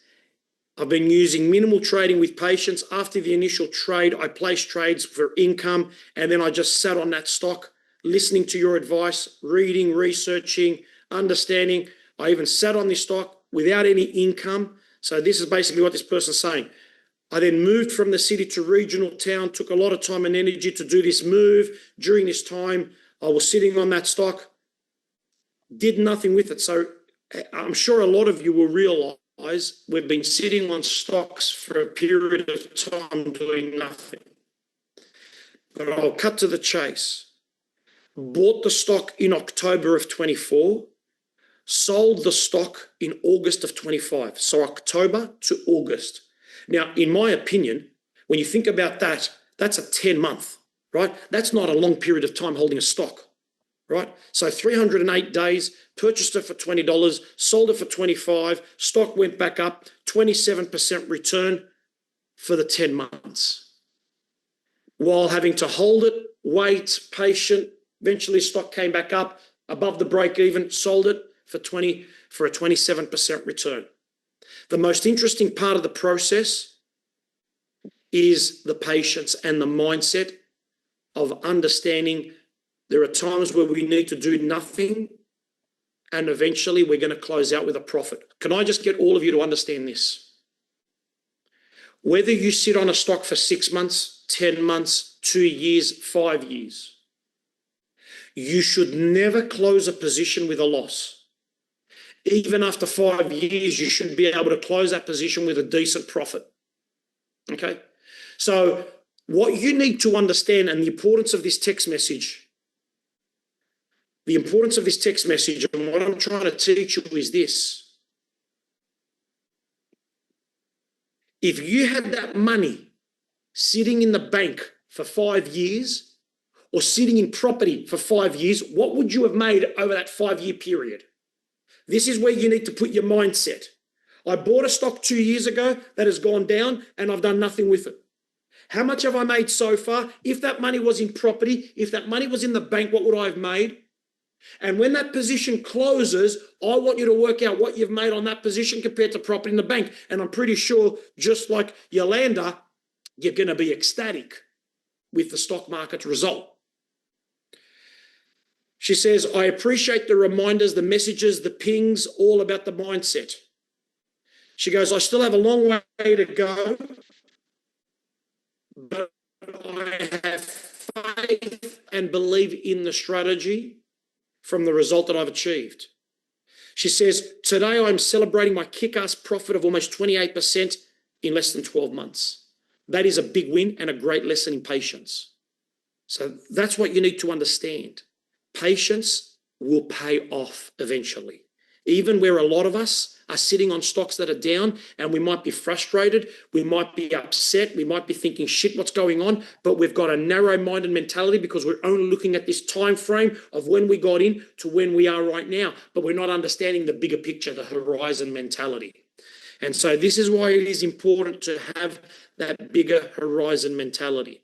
Speaker 1: I've been using minimal trading with patience. After the initial trade, I placed trades for income, and then I just sat on that stock, listening to your advice, reading, researching, understanding. I even sat on this stock without any income. So this is basically what this person's saying. I then moved from the city to regional town, took a lot of time and energy to do this move. During this time, I was sitting on that stock, did nothing with it. So I'm sure a lot of you will realise we've been sitting on stocks for a period of time doing nothing. But I'll cut to the chase. Bought the stock in October of 24, sold the stock in August of 25. So October to August. Now, in my opinion, when you think about that, that's a 10-month, right? That's not a long period of time holding a stock, right? So 308 days, purchased it for $20, sold it for 25, stock went back up, 27% return for the 10 months. While having to hold it, wait, patient, eventually stock came back up above the break even, sold it for a 27% return. The most interesting part of the process is the patience and the mindset of understanding there are times where we need to do nothing and eventually we're going to close out with a profit. Can I just get all of you to understand this? Whether you sit on a stock for 6 months, 10 months, 2 years, 5 years, you should never close a position with a loss. Even after 5 years, you should be able to close that position with a decent profit. Okay? So what you need to understand and the importance of this text message, and what I'm trying to teach you is this. If you had that money sitting in the bank for 5 years or sitting in property for 5 years, what would you have made over that 5-year period? This is where you need to put your mindset. I bought a stock 2 years ago that has gone down and I've done nothing with it. How much have I made so far? If that money was in property, if that money was in the bank, what would I have made? And when that position closes, I want you to work out what you've made on that position compared to property in the bank. And I'm pretty sure, just like Yolanda, you're going to be ecstatic with the stock market result. She says, I appreciate the reminders, the messages, the pings, all about the mindset. She goes, I still have a long way to go, but I have faith and believe in the strategy from the result that I've achieved. She says, today I'm celebrating my kick-ass profit of almost 28% in less than 12 months. That is a big win and a great lesson in patience. So that's what you need to understand. Patience will pay off eventually. even where a lot of us are sitting on stocks that are down, and we might be frustrated, we might be upset, we might be thinking, shit, what's going on? But we've got a narrow-minded mentality because we're only looking at this time frame of when we got in to when we are right now, but we're not understanding the bigger picture, the horizon mentality. And so this is why it is important to have that bigger horizon mentality.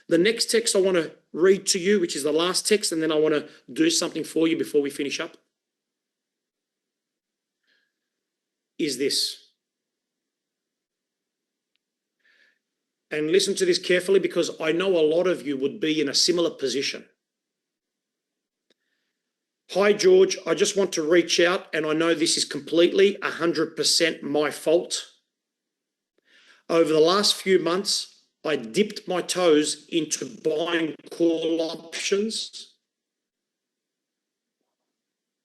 Speaker 1: The next text I want to read to you, which is the last text, and then I want to do something for you before we finish up, is this. And listen to this carefully, because I know a lot of you would be in a similar position. Hi, George. I just want to reach out, and I know this is completely 100% my fault. Over the last few months, I dipped my toes into buying call options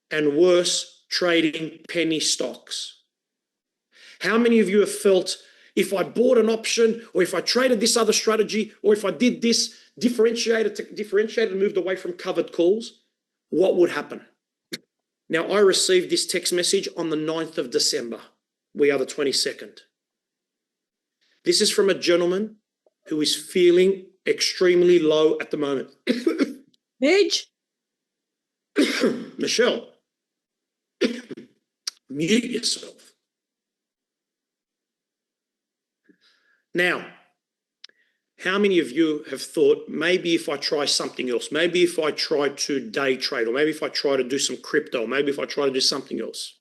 Speaker 1: and worse, trading penny stocks. How many of you have felt, if I bought an option, or if I traded this other strategy, or if I did this, differentiated and moved away from covered calls, what would happen? Now, I received this text message on the 9th of December. We are the 22nd. This is from a gentleman who is feeling extremely low at the moment.
Speaker 11: Midge?
Speaker 1: Michelle, mute yourself. Now, how many of you have thought, maybe if I try something else, maybe if I try to day trade, or maybe if I try to do some crypto, maybe if I try to do something else?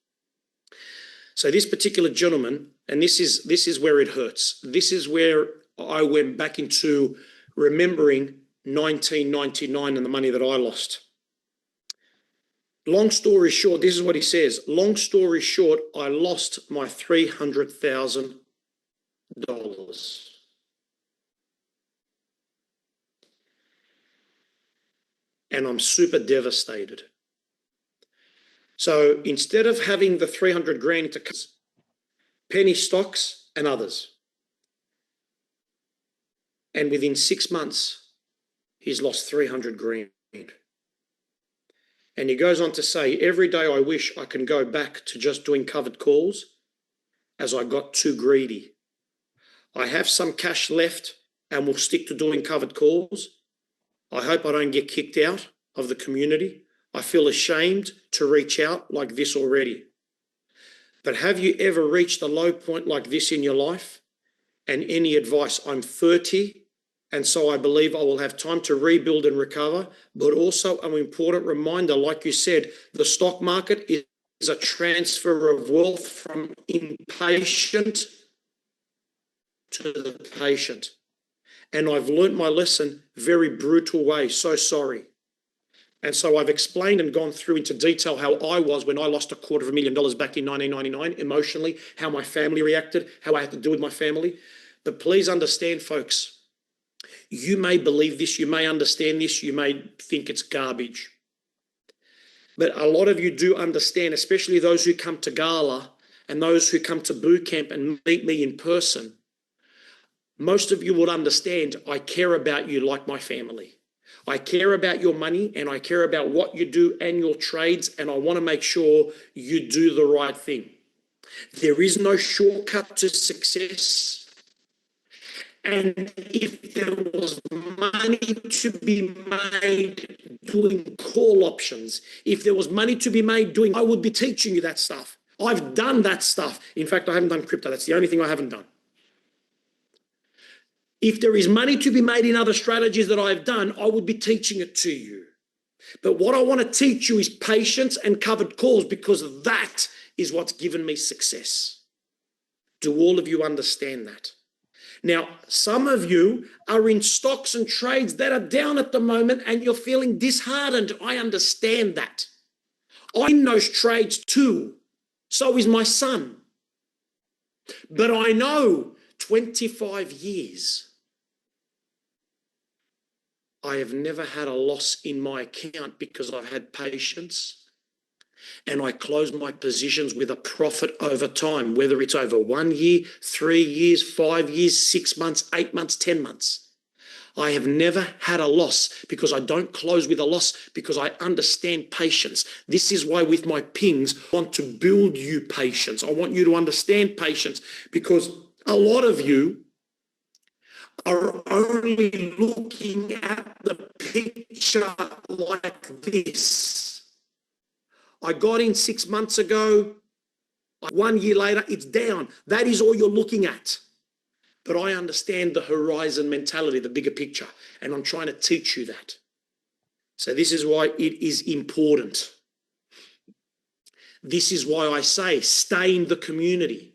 Speaker 1: So this particular gentleman, and this is where it hurts. This is where I went back into remembering 1999 and the money that I lost. Long story short, this is what he says. Long story short, I lost my $300,000. And I'm super devastated. So instead of having the 300 grand to penny stocks and others, and within 6 months, he's lost 300 grand. And he goes on to say, every day I wish I can go back to just doing covered calls, as I got too greedy. I have some cash left and will stick to doing covered calls. I hope I don't get kicked out of the community. I feel ashamed to reach out like this already. But have you ever reached a low point like this in your life? And any advice? I'm 30, and so I believe I will have time to rebuild and recover. But also an important reminder, like you said, the stock market is a transfer of wealth from impatient to the patient. And I've learnt my lesson very brutal way. So sorry. And so I've explained and gone through into detail how I was when I lost $250,000 back in 1999, emotionally, how my family reacted, how I had to deal with my family. But please understand, folks, you may believe this, you may understand this, you may think it's garbage. But a lot of you do understand, especially those who come to Gala and those who come to boot camp and meet me in person. Most of you will understand I care about you like my family. I care about your money, and I care about what you do and your trades, and I want to make sure you do the right thing. There is no shortcut to success. And if there was money to be made doing call options, if there was money to be made doing, I would be teaching you that stuff. I've done that stuff. In fact, I haven't done crypto. That's the only thing I haven't done. If there is money to be made in other strategies that I've done, I would be teaching it to you. But what I want to teach you is patience and covered calls, because that is what's given me success. Do all of you understand that? Now, some of you are in stocks and trades that are down at the moment and you're feeling disheartened. I understand that. I'm in those trades too. So is my son. But I know 25 years, I have never had a loss in my account because I've had patience, and I close my positions with a profit over time, whether it's over 1 year, 3 years, 5 years, 6 months, 8 months, 10 months. I have never had a loss because I don't close with a loss because I understand patience. This is why with my pings, I want to build you patience. I want you to understand patience because a lot of you are only looking at the picture like this. I got in 6 months ago. 1 year later, it's down. That is all you're looking at. But I understand the horizon mentality, the bigger picture, and I'm trying to teach you that. So this is why it is important. This is why I say stay in the community.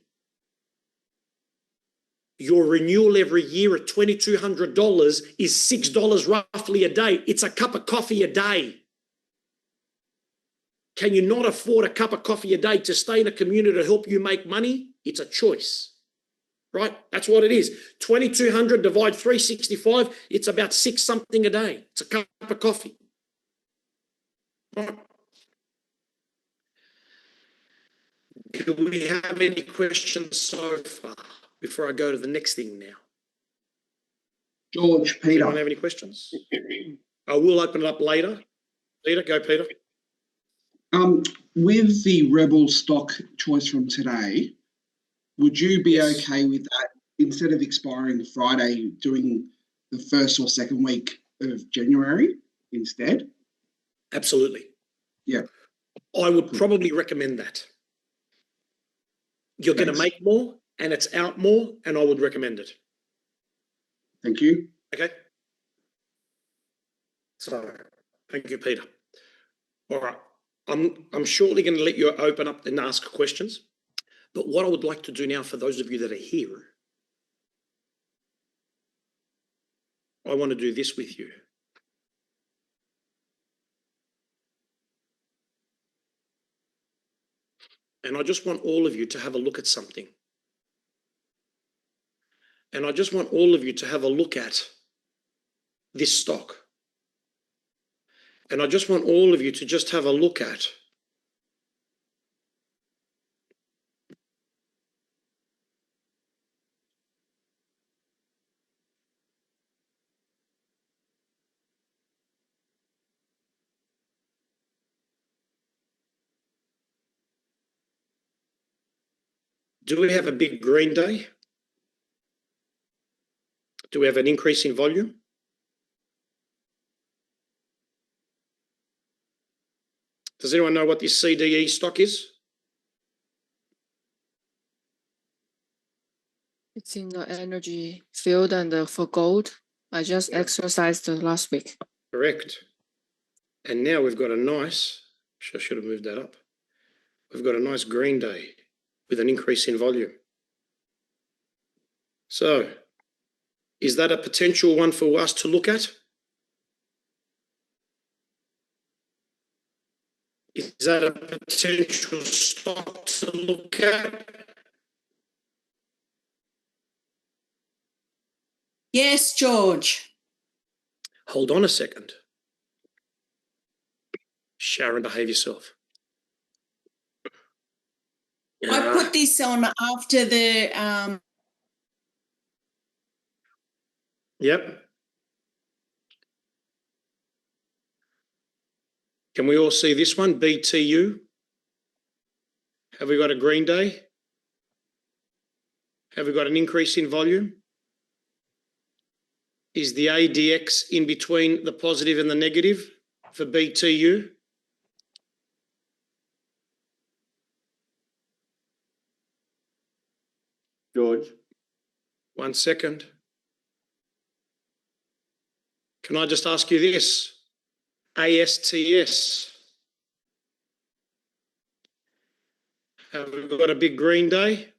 Speaker 1: Your renewal every year at $2,200 is $6 roughly a day. It's a cup of coffee a day. Can you not afford a cup of coffee a day to stay in a community to help you make money? It's a choice. Right? That's what it is. 2,200 divide 365, it's about 6 something a day. It's a cup of coffee. Right. Do we have any questions so far before I go to the next thing now?
Speaker 3: George, Peter.
Speaker 1: Anyone have any questions? I will open it up later. Peter, go Peter.
Speaker 3: With the Rebel stock choice from today, would you be okay with that instead of expiring Friday, doing the first or second week of January instead?
Speaker 1: Absolutely.
Speaker 3: Yeah.
Speaker 1: I would probably recommend that. You're going to make more and it's out more, and I would recommend it.
Speaker 3: Thank you.
Speaker 1: Okay. So, thank you, Peter. All right. I'm shortly going to let you open up and ask questions. But what I would like to do now for those of you that are here, I want to do this with you. And I just want all of you to have a look at something. And I just want all of you to have a look at this stock. And I just want all of you to just have a look at do we have a big green day? Do we have an increase in volume? Does anyone know what this CDE stock is?
Speaker 5: It's in the energy field and for gold. I just exercised last week.
Speaker 1: Correct. And now we've got a nice, I should have moved that up. We've got a nice green day with an increase in volume. So, is that a potential one for us to look at? Is that a potential stock to look at?
Speaker 9: Yes, George.
Speaker 1: Hold on a second. Sharon, behave yourself.
Speaker 9: I put this on after the
Speaker 1: Yep. Can we all see this one? BTU. Have we got a green day? Have we got an increase in volume? Is the ADX in between the positive and the negative for BTU?
Speaker 22: George.
Speaker 1: 1 second. Can I just ask you this? ASTS. Have we got a big green day?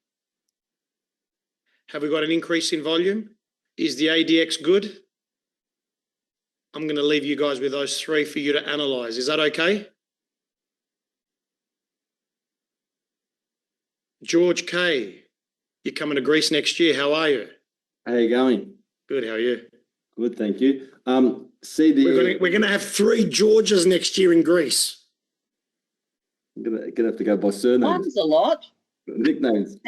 Speaker 1: Have we got an increase in volume? Is the ADX good? I'm going to leave you guys with those three for you to analyse. Is that okay? George K, you're coming to Greece next year. How are you?
Speaker 22: How you going?
Speaker 1: Good. How are you?
Speaker 22: Good, thank you. CD.
Speaker 1: We're going to have 3 Georges next year in Greece.
Speaker 22: I'm gonna have to go by surnames.
Speaker 2: One's a lot.
Speaker 22: Nicknames.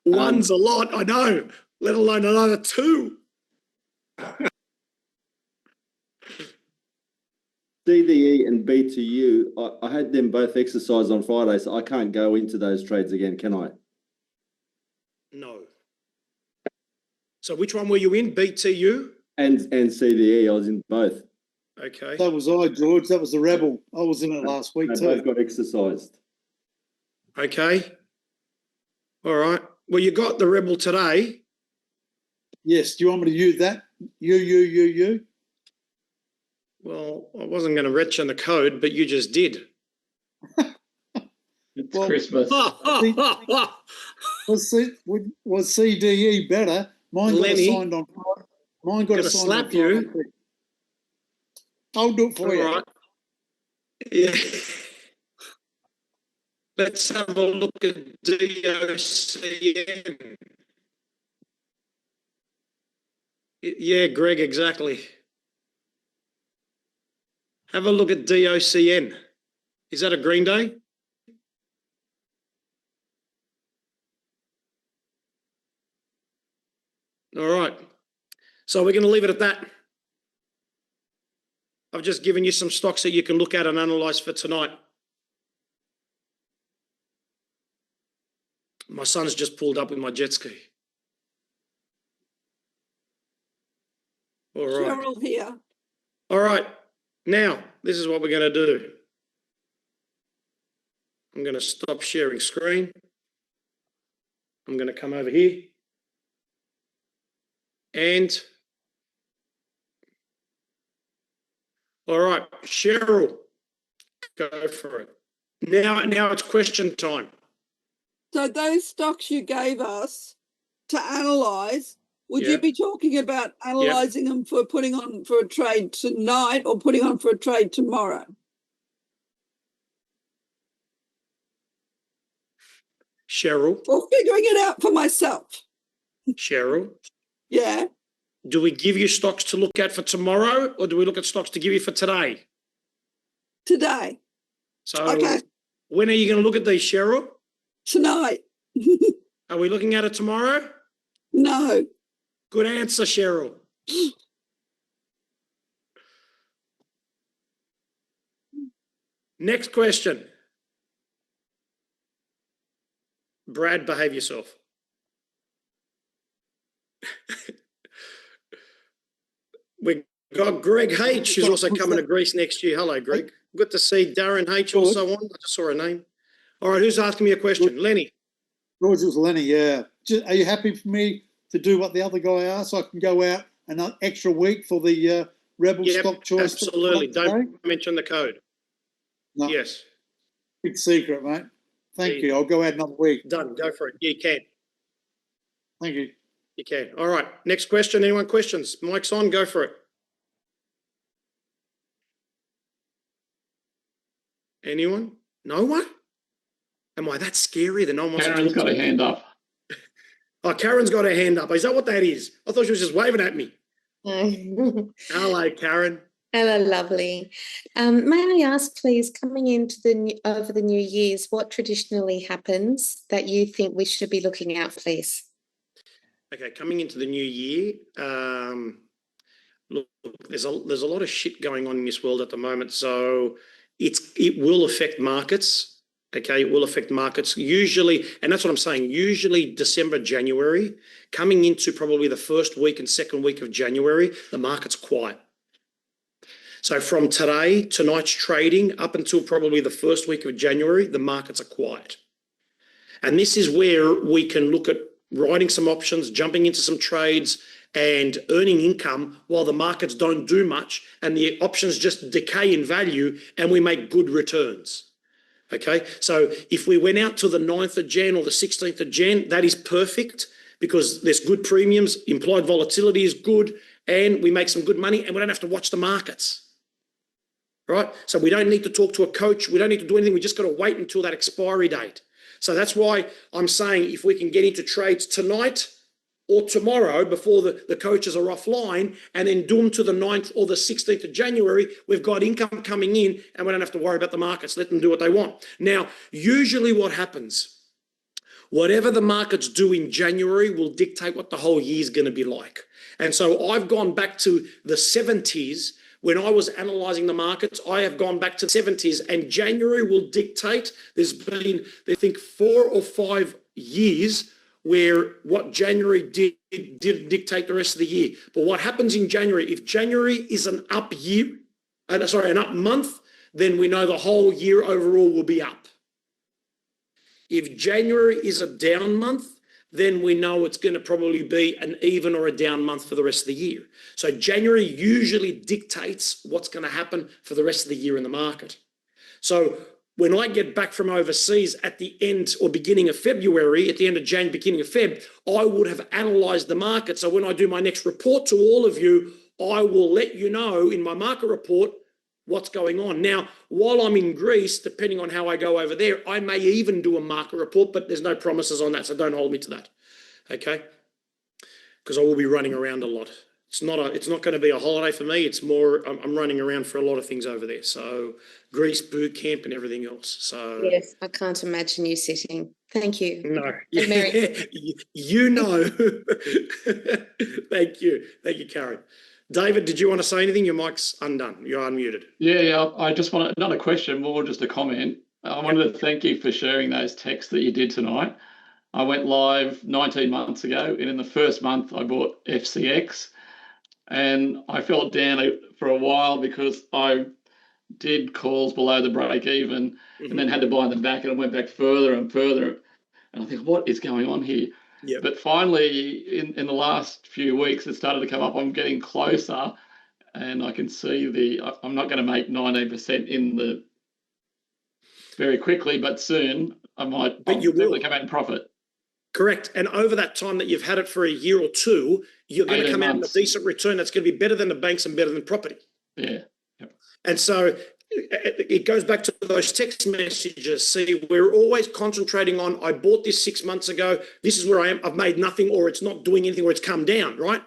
Speaker 1: One's a lot, I know, let alone another 2.
Speaker 22: CDE and B2U, I had them both exercised on Friday, so I can't go into those trades again, can I?
Speaker 1: No. So which one were you in? BTU?
Speaker 22: And CDE, I was in both.
Speaker 1: Okay.
Speaker 10: That was I, George. That was the Rebel. I was in it last week
Speaker 22: They
Speaker 10: too.
Speaker 22: both got exercised.
Speaker 1: Okay. All right. Well, you got the Rebel today.
Speaker 10: Yes. Do you want me to use that? You.
Speaker 1: Well, I wasn't going to retch on the code, but you just did.
Speaker 23: It's Christmas.
Speaker 10: Was CDE better? Mine got
Speaker 1: Lenny,
Speaker 10: assigned on Friday. Mine got assigned
Speaker 1: slap
Speaker 10: on
Speaker 1: you.
Speaker 10: Friday. I'll do it for you.
Speaker 1: All right. Yeah. Let's have a look at DOCN. Yeah, Greg, exactly. Have a look at DOCN. Is that a green day? All right. So we're going to leave it at that. I've just given you some stocks that you can look at and analyse for tonight. My son's just pulled up with my jet ski. All right.
Speaker 11: Cheryl here.
Speaker 1: All right. Now, this is what we're going to do. I'm going to stop sharing screen. I'm going to come over here. And, all right, Cheryl, go for it. Now it's question time.
Speaker 11: So those stocks you gave us to analyse, would you be talking about analysing them for putting on for a trade tonight or putting on for a trade tomorrow?
Speaker 1: Cheryl.
Speaker 11: Or figuring it out for myself.
Speaker 1: Cheryl.
Speaker 11: Yeah.
Speaker 1: Do we give you stocks to look at for tomorrow or do we look at stocks to give you for today?
Speaker 11: Today.
Speaker 1: So
Speaker 11: okay.
Speaker 1: When are you going to look at these, Cheryl?
Speaker 11: Tonight.
Speaker 1: Are we looking at it tomorrow?
Speaker 11: No.
Speaker 1: Good answer, Cheryl. Next question. Brad, behave yourself. We've got Greg H, who's also coming to Greece next year. Hello, Greg. Good to see Darren H also on. I just saw a name. All right, who's asking me a question? Lenny.
Speaker 10: George, it was Lenny, yeah. Are you happy for me to do what the other guy asked? So I can go out an extra week for the Rebel stock choice?
Speaker 1: Absolutely. Don't mention the code.
Speaker 10: No.
Speaker 1: Yes.
Speaker 10: Big secret, mate. Thank you. I'll go out another week.
Speaker 1: Done. Go for it. You can.
Speaker 10: Thank you.
Speaker 1: You can. All right. Next question. Anyone questions? Mic's on. Go for it. Anyone? No one? Am I that scary that no one wants to
Speaker 23: Karen's got a hand up.
Speaker 1: Oh, Karen's got her hand up. Is that what that is? I thought she was just waving at me. Hello, Karen.
Speaker 12: Hello, lovely. May I ask, please, coming into over the New Year's, what traditionally happens that you think we should be looking out for, please?
Speaker 1: Okay, coming into the new year, look, there's a lot of shit going on in this world at the moment, so it will affect markets. Okay, it will affect markets usually, and that's what I'm saying, usually December, January, coming into probably the first week and second week of January, the market's quiet. So from today, tonight's trading, up until probably the first week of January, the markets are quiet. And this is where we can look at writing some options, jumping into some trades and earning income while the markets don't do much and the options just decay in value and we make good returns. Okay, so if we went out to the 9th of Jan or the 16th of Jan, that is perfect because there's good premiums, implied volatility is good, and we make some good money and we don't have to watch the markets, right? So we don't need to talk to a coach. We don't need to do anything. We just got to wait until that expiry date. So that's why I'm saying if we can get into trades tonight or tomorrow before the coaches are offline and then do them to the 9th or the 16th of January, we've got income coming in and we don't have to worry about the markets. Let them do what they want. Now, usually what happens, whatever the markets do in January will dictate what the whole year is going to be like. And so I've gone back to the 70s When I was analysing the markets, I have gone back to the 70s, and January will dictate. There's been, I think, 4 or 5 years where what January did dictate the rest of the year. But what happens in January, if January is an up year, an up month, then we know the whole year overall will be up. If January is a down month, then we know it's going to probably be an even or a down month for the rest of the year. So January usually dictates what's going to happen for the rest of the year in the market. So when I get back from overseas at the end or beginning of February, at the end of January, beginning of Feb, I would have analysed the market. So when I do my next report to all of you, I will let you know in my market report what's going on. Now, while I'm in Greece, depending on how I go over there, I may even do a market report, but there's no promises on that, so don't hold me to that, okay? Because I will be running around a lot. It's not going to be a holiday for me. It's more, I'm running around for a lot of things over there. So Greece, boot camp and everything else. So
Speaker 12: yes, I can't imagine you sitting. Thank you.
Speaker 1: No,
Speaker 12: you
Speaker 1: know. Thank you, Karen. David, did you want to say anything? Your mic's undone. You're unmuted.
Speaker 23: Yeah. I just want not a question, more just a comment. I wanted to thank you for sharing those texts that you did tonight. I went live 19 months ago, and in the first month I bought FCX, and I felt down for a while because I did calls below the break even, and then had to buy them back, and it went back further and further. And I think, what is going on here?
Speaker 1: Yep.
Speaker 23: But finally, in the last few weeks, it started to come up. I'm getting closer, and I can see I'm not going to make 19% in the very quickly, but soon I might.
Speaker 1: But you will
Speaker 23: come out in profit.
Speaker 1: Correct. And over that time that you've had it for a year or two, you're going to come out with a decent return that's going to be better than the banks and better than property.
Speaker 23: Yeah. Yep.
Speaker 1: And so it goes back to those text messages. See, we're always concentrating on, I bought this 6 months ago. This is where I am. I've made nothing, or it's not doing anything, or it's come down, right?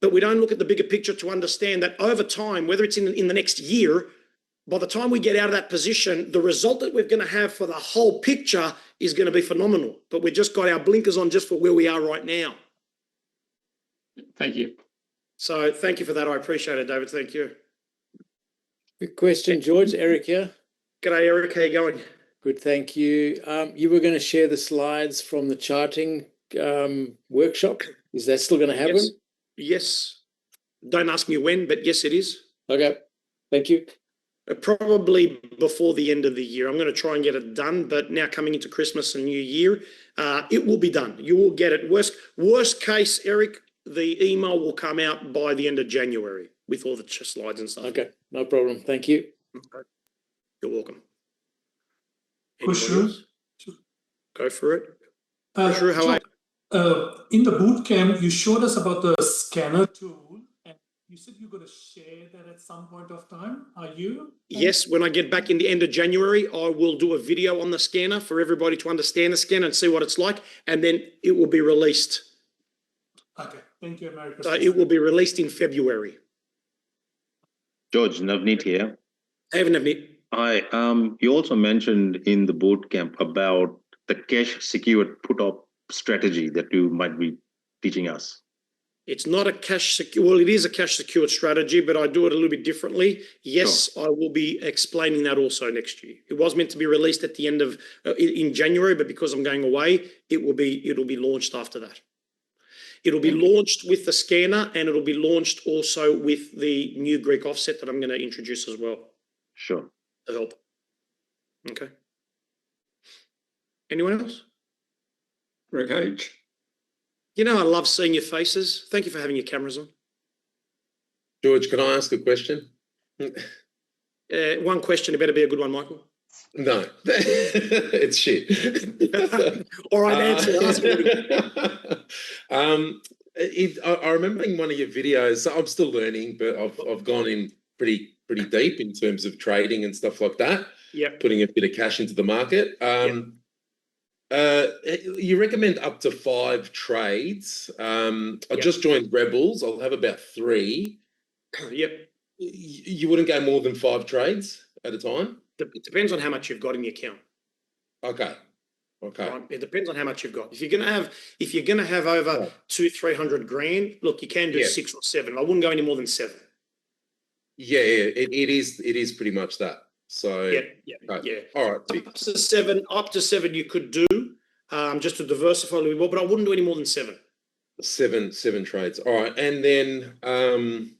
Speaker 1: But we don't look at the bigger picture to understand that over time, whether it's in the next year, by the time we get out of that position, the result that we're going to have for the whole picture is going to be phenomenal. But we've just got our blinkers on just for where we are right now.
Speaker 23: Thank you.
Speaker 1: So thank you for that. I appreciate it, David. Thank you.
Speaker 13: Good question, George. Eric here.
Speaker 1: G'day, Eric. How you going?
Speaker 13: Good, thank you. You were going to share the slides from the charting workshop. Is that still going to happen?
Speaker 1: Yes. Don't ask me when, but yes, it is.
Speaker 13: Okay. Thank you.
Speaker 1: Probably before the end of the year. I'm going to try and get it done, but now coming into Christmas and New Year, it will be done. You will get it. Worst case, Eric, the email will come out by the end of January with all the slides and stuff.
Speaker 13: Okay, no problem. Thank you.
Speaker 1: Okay. You're welcome.
Speaker 14: Kushru?
Speaker 1: Go for it. Kushru, how are you?
Speaker 14: In the boot camp, you showed us about the scanner tool, and you said you're going to share that at some point of time. Are you?
Speaker 1: Yes, when I get back in the end of January, I will do a video on the scanner for everybody to understand the scanner and see what it's like, and then it will be released.
Speaker 14: Okay, thank you, America.
Speaker 1: So it will be released in February.
Speaker 16: George, Navneet here.
Speaker 1: Hey, Navneet.
Speaker 16: Hi. You also mentioned in the boot camp about the cash secured put up strategy that you might be teaching us.
Speaker 1: It's not a well, it is a cash secured strategy, but I do it a little bit differently. Yes, sure. I will be explaining that also next year. It was meant to be released at the end of in January, but because I'm going away, it'll be launched after that. It'll be launched with the scanner, and it'll be launched also with the new Greek offset that I'm going to introduce as well.
Speaker 16: Sure.
Speaker 1: To help. Okay. Anyone else?
Speaker 17: Rick H.
Speaker 1: You know, I love seeing your faces. Thank you for having your cameras on.
Speaker 17: George, can I ask a question?
Speaker 1: One question. It better be a good one, Michael.
Speaker 17: No, it's shit.
Speaker 1: All right, answer. Ask
Speaker 17: I remember in one of your videos, so I'm still learning, but I've gone in pretty deep in terms of trading and stuff like that.
Speaker 1: Yeah.
Speaker 17: Putting a bit of cash into the market. You recommend up to 5 trades. I just joined Rebels. I'll have about 3.
Speaker 1: Yep.
Speaker 17: You wouldn't go more than 5 trades at a time?
Speaker 1: It depends on how much you've got in the account.
Speaker 17: Okay.
Speaker 1: Right? It depends on how much you've got. If you're gonna have over 200-300 grand, look, you can do 6 or 7. I wouldn't go any more than 7.
Speaker 17: Yeah, it is pretty much that. So
Speaker 1: yeah.
Speaker 17: All right.
Speaker 1: Up to seven you could do, just to diversify a little bit more, but I wouldn't do any more than seven.
Speaker 17: Seven trades. All right. And then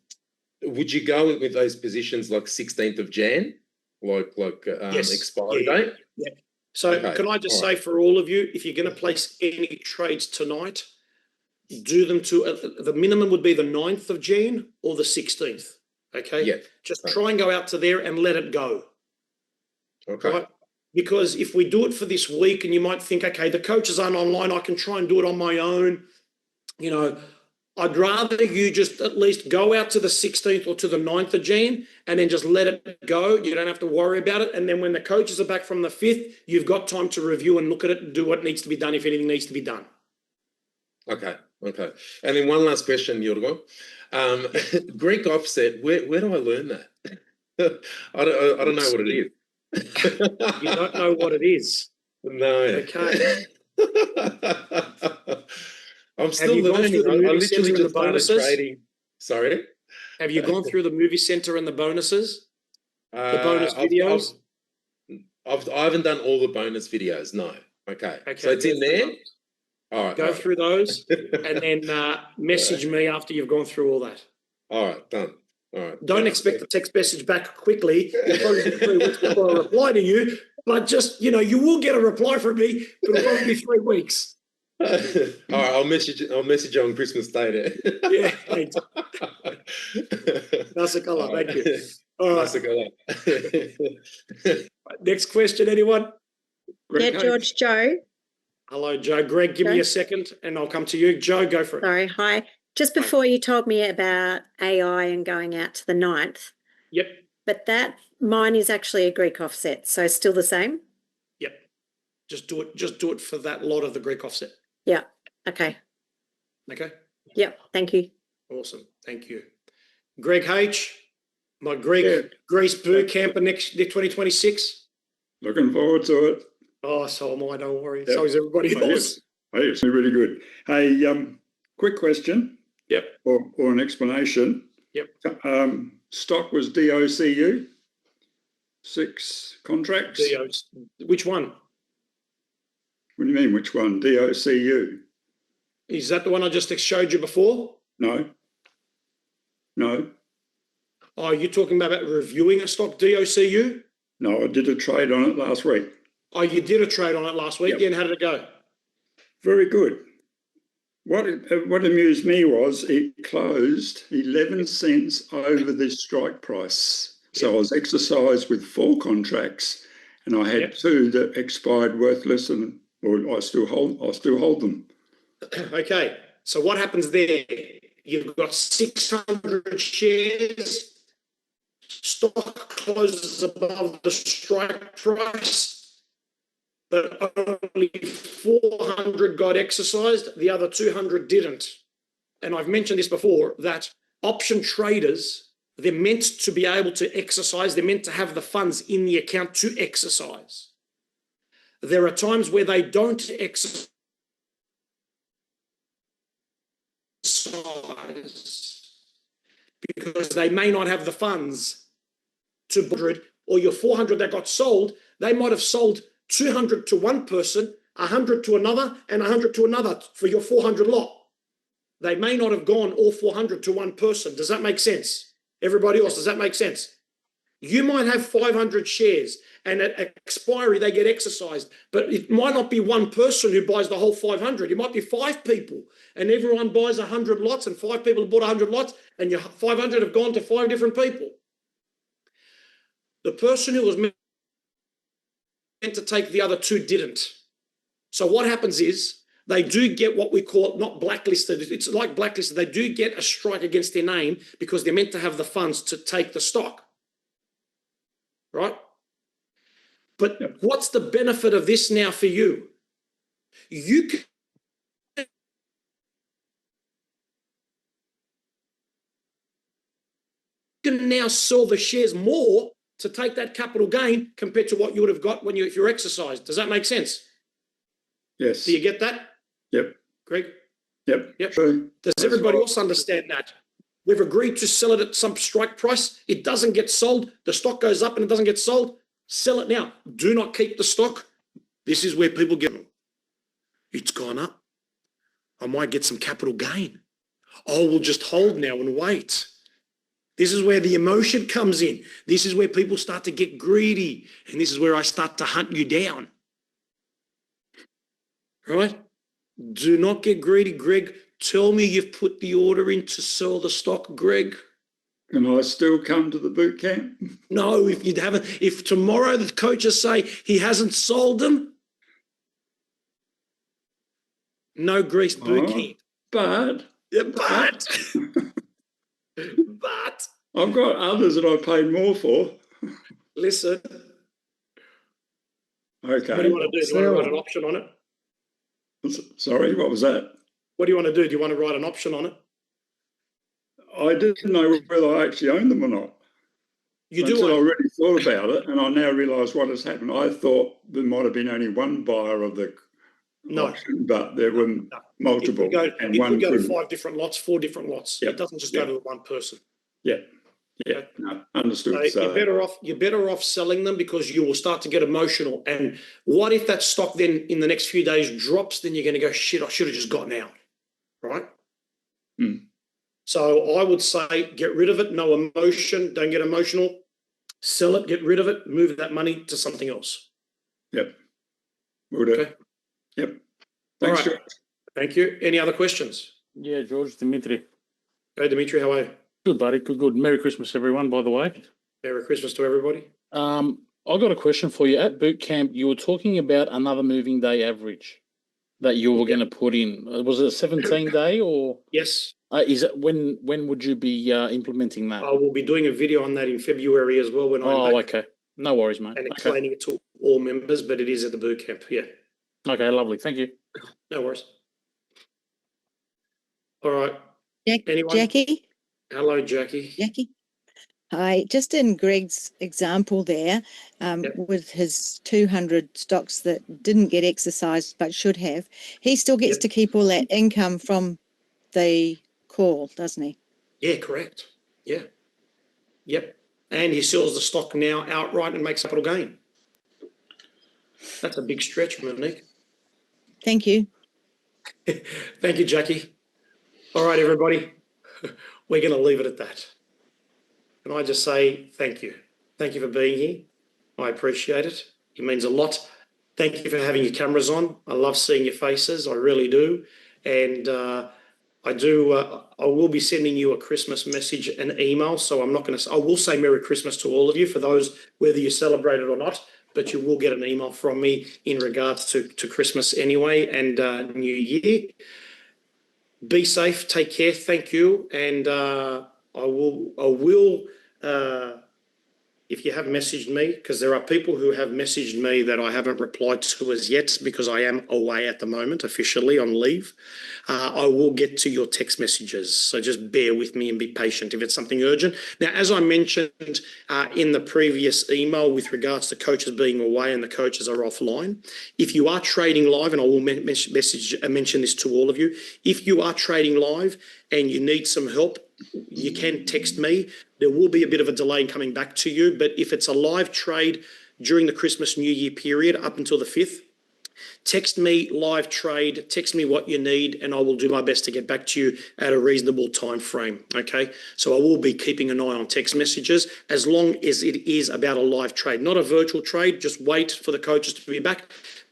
Speaker 17: would you go with those positions like 16th of Jan?
Speaker 1: Yes.
Speaker 17: Expiry date?
Speaker 1: Yeah. So can I just say for all of you, if you're going to place any trades tonight, do them to the minimum would be the 9th of Jan or the 16th. Okay.
Speaker 17: Yeah.
Speaker 1: Just try and go out to there and let it go.
Speaker 17: Okay.
Speaker 1: Right? Because if we do it for this week and you might think, okay, the coaches aren't online, I can try and do it on my own. You know, I'd rather you just at least go out to the 16th or to the 9th of Jan and then just let it go. You don't have to worry about it. And then when the coaches are back from the 5th, you've got time to review and look at it and do what needs to be done if anything needs to be done.
Speaker 17: Okay. And then one last question, Yorgo. Greek offset, where do I learn that? I don't know what it is.
Speaker 1: You don't know what it is?
Speaker 17: No.
Speaker 1: Okay.
Speaker 17: I'm still learning. I literally just started trading. Sorry?
Speaker 1: Have you gone through the movie center and the bonuses? The bonus videos?
Speaker 17: I haven't done all the bonus videos, no. Okay. So it's in there? All right.
Speaker 1: Go through those and then message me after you've gone through all that.
Speaker 17: All right, done. All right.
Speaker 1: Don't expect the text message back quickly. It'll probably be 3 weeks before I reply to you, but just, you will get a reply from me, but it'll probably be 3 weeks.
Speaker 17: All right, I'll message you on Christmas Day.
Speaker 1: Yeah. Nasakala, thank you. All right. Next question, anyone?
Speaker 4: Greg George, Joe.
Speaker 1: Hello, Joe. Greg, give me a second and I'll come to you. Joe, go for it.
Speaker 4: Sorry, hi. Just before you told me about AI and going out to the 9th.
Speaker 1: Yep.
Speaker 4: But mine is actually a Greek offset, so still the same?
Speaker 1: Yep. Just do it for that lot of the Greek offset.
Speaker 4: Yeah. Okay.
Speaker 1: Okay.
Speaker 4: Yep. Thank you.
Speaker 1: Awesome. Thank you. Greg H, my Greece boot camper next 2026.
Speaker 6: Looking forward to it.
Speaker 1: Oh, so am I, don't worry. Yep. So is everybody else.
Speaker 6: Hey, it's really good. Hey, quick question.
Speaker 1: Yep.
Speaker 6: Or an explanation.
Speaker 1: Yep.
Speaker 6: Stock was DOCU, 6 contracts.
Speaker 1: Which one?
Speaker 6: What do you mean, which one? DOCU.
Speaker 1: Is that the one I just showed you before?
Speaker 6: No.
Speaker 1: Oh, you're talking about reviewing a stock, DOCU?
Speaker 6: No, I did a trade on it last week.
Speaker 1: Oh, you did a trade on it last week?
Speaker 6: Yep.
Speaker 1: Yeah, and how did it go?
Speaker 6: Very good. What amused me was it closed 11 cents over the strike price. So I was exercised with 4 contracts and I had 2 that expired worthless and I still hold them.
Speaker 1: Okay. So what happens there? You've got 600 shares. Stock closes above the strike price, but only 400 got exercised. The other 200 didn't. And I've mentioned this before, that option traders, they're meant to be able to exercise. They're meant to have the funds in the account to exercise. There are times where they don't exercise because they may not have the funds to 100, or your 400 that got sold, they might have sold 200 to one person, 100 to another, and 100 to another for your 400 lot. They may not have gone all 400 to one person. Does that make sense? Everybody else, does that make sense? You might have 500 shares and at expiry they get exercised, but it might not be one person who buys the whole 500. It might be 5 people and everyone buys 100 lots and 5 people have bought 100 lots and your 500 have gone to 5 different people. The person who was meant to take the other 2 didn't. So what happens is they do get what we call not blacklisted. It's like blacklisted. They do get a strike against their name because they're meant to have the funds to take the stock. Right? But what's the benefit of this now for you? You can now sell the shares more to take that capital gain compared to what you would have got if you're exercised. Does that make sense?
Speaker 6: Yes.
Speaker 1: Do you get that?
Speaker 6: Yep.
Speaker 1: Greg?
Speaker 6: Yep.
Speaker 1: True. Does everybody else understand that? We've agreed to sell it at some strike price. It doesn't get sold. The stock goes up and it doesn't get sold. Sell it now. Do not keep the stock. This is where people get, it's gone up. I might get some capital gain. Oh, we'll just hold now and wait. This is where the emotion comes in. This is where people start to get greedy. And this is where I start to hunt you down. Right? Do not get greedy, Greg. Tell me you've put the order in to sell the stock, Greg.
Speaker 6: Can I still come to the boot camp?
Speaker 1: No, if you haven't, if tomorrow the coaches say he hasn't sold them, no Greece boot camp.
Speaker 6: But
Speaker 1: I've
Speaker 6: got others that I paid more for.
Speaker 1: Listen.
Speaker 6: Okay.
Speaker 1: What do you want to do? Do you want to write an option on it?
Speaker 6: Sorry, what was that?
Speaker 1: What do you want to do? Do you want to write an option on it?
Speaker 6: I didn't know whether I actually owned them or not.
Speaker 1: You
Speaker 6: Until
Speaker 1: do.
Speaker 6: I already thought about it, and I now realise what has happened. I thought there might have been only one buyer of the option, but there were multiple.
Speaker 1: It could go to
Speaker 6: couldn't.
Speaker 1: 5 different lots, 4 different lots.
Speaker 6: Yep.
Speaker 1: It doesn't just go to one person.
Speaker 6: Yeah. Yeah. No, understood.
Speaker 1: So you're better off selling them because you will start to get emotional. And what if that stock then in the next few days drops? Then you're going to go, shit, I should have just gotten out. Right? So I would say get rid of it. No emotion. Don't get emotional. Sell it. Get rid of it. Move that money to something else.
Speaker 6: Yep. Will do.
Speaker 1: Okay.
Speaker 6: Yep. Thanks,
Speaker 1: All right.
Speaker 6: George.
Speaker 1: Thank you. Any other questions?
Speaker 8: Yeah, George, Dimitri.
Speaker 1: Hey, Dimitri, how are you?
Speaker 8: Good, buddy. Good. Merry Christmas, everyone, by the way.
Speaker 1: Merry Christmas to everybody.
Speaker 8: I got a question for you. At boot camp, you were talking about another moving day average that you were going to put in. Was it a 17-day or?
Speaker 1: Yes.
Speaker 8: Is it when would you be implementing that?
Speaker 1: I will be doing a video on that in February as well. When I'm back
Speaker 8: okay. No worries, mate.
Speaker 1: and explaining it to all members, but it is at the boot camp. Yeah.
Speaker 8: Okay, lovely. Thank you.
Speaker 1: No worries. All right. Anyone?
Speaker 15: Jackie?
Speaker 1: Hello, Jackie.
Speaker 15: Jackie? Hi. Just in Greg's example there, with his 200 stocks that didn't get exercised but should have, he still gets to keep all that income from the call, doesn't he?
Speaker 1: Yeah, correct. Yeah. Yep. And he sells the stock now outright and makes capital gain. That's a big stretch, Monique.
Speaker 15: Thank you.
Speaker 1: Thank you, Jackie. All right, everybody. We're going to leave it at that. And I just say thank you. Thank you for being here. I appreciate it. It means a lot. Thank you for having your cameras on. I love seeing your faces. I really do. And I will be sending you a Christmas message and email. So I'm not going to, I will say Merry Christmas to all of you for those, whether you celebrate it or not, but you will get an email from me in regards to Christmas anyway and New Year. Be safe, take care, thank you. And I will, if you have messaged me, because there are people who have messaged me that I haven't replied to as yet because I am away at the moment, officially on leave. I will get to your text messages. So just bear with me and be patient if it's something urgent. Now, as I mentioned in the previous email with regards to coaches being away and the coaches are offline, if you are trading live, and I will mention this to all of you, if you are trading live and you need some help, you can text me. There will be a bit of a delay in coming back to you, but if it's a live trade during the Christmas New Year period up until the 5th, text me live trade, text me what you need, and I will do my best to get back to you at a reasonable time frame, okay? So I will be keeping an eye on text messages as long as it is about a live trade, not a virtual trade. Just wait for the coaches to be back.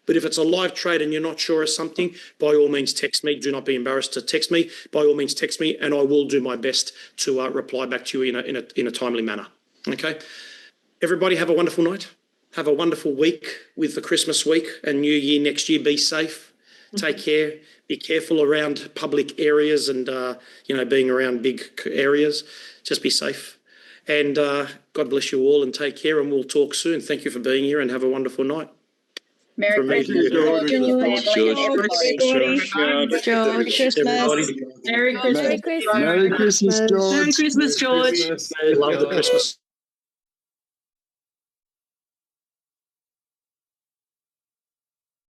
Speaker 1: But if it's a live trade and you're not sure of something, by all means text me. Do not be embarrassed to text me. By all means text me, and I will do my best to reply back to you in a timely manner. Okay. Everybody have a wonderful night. Have a wonderful week with the Christmas week and New Year next year. Be safe. Take care. Be careful around public areas and being around big areas. Just be safe. And God bless you all and take care. And we'll talk soon. Thank you for being here and have a wonderful night.
Speaker 2: Merry Christmas, George.
Speaker 15: Merry Christmas,
Speaker 2: Merry Christmas, George.
Speaker 1: Love the Christmas.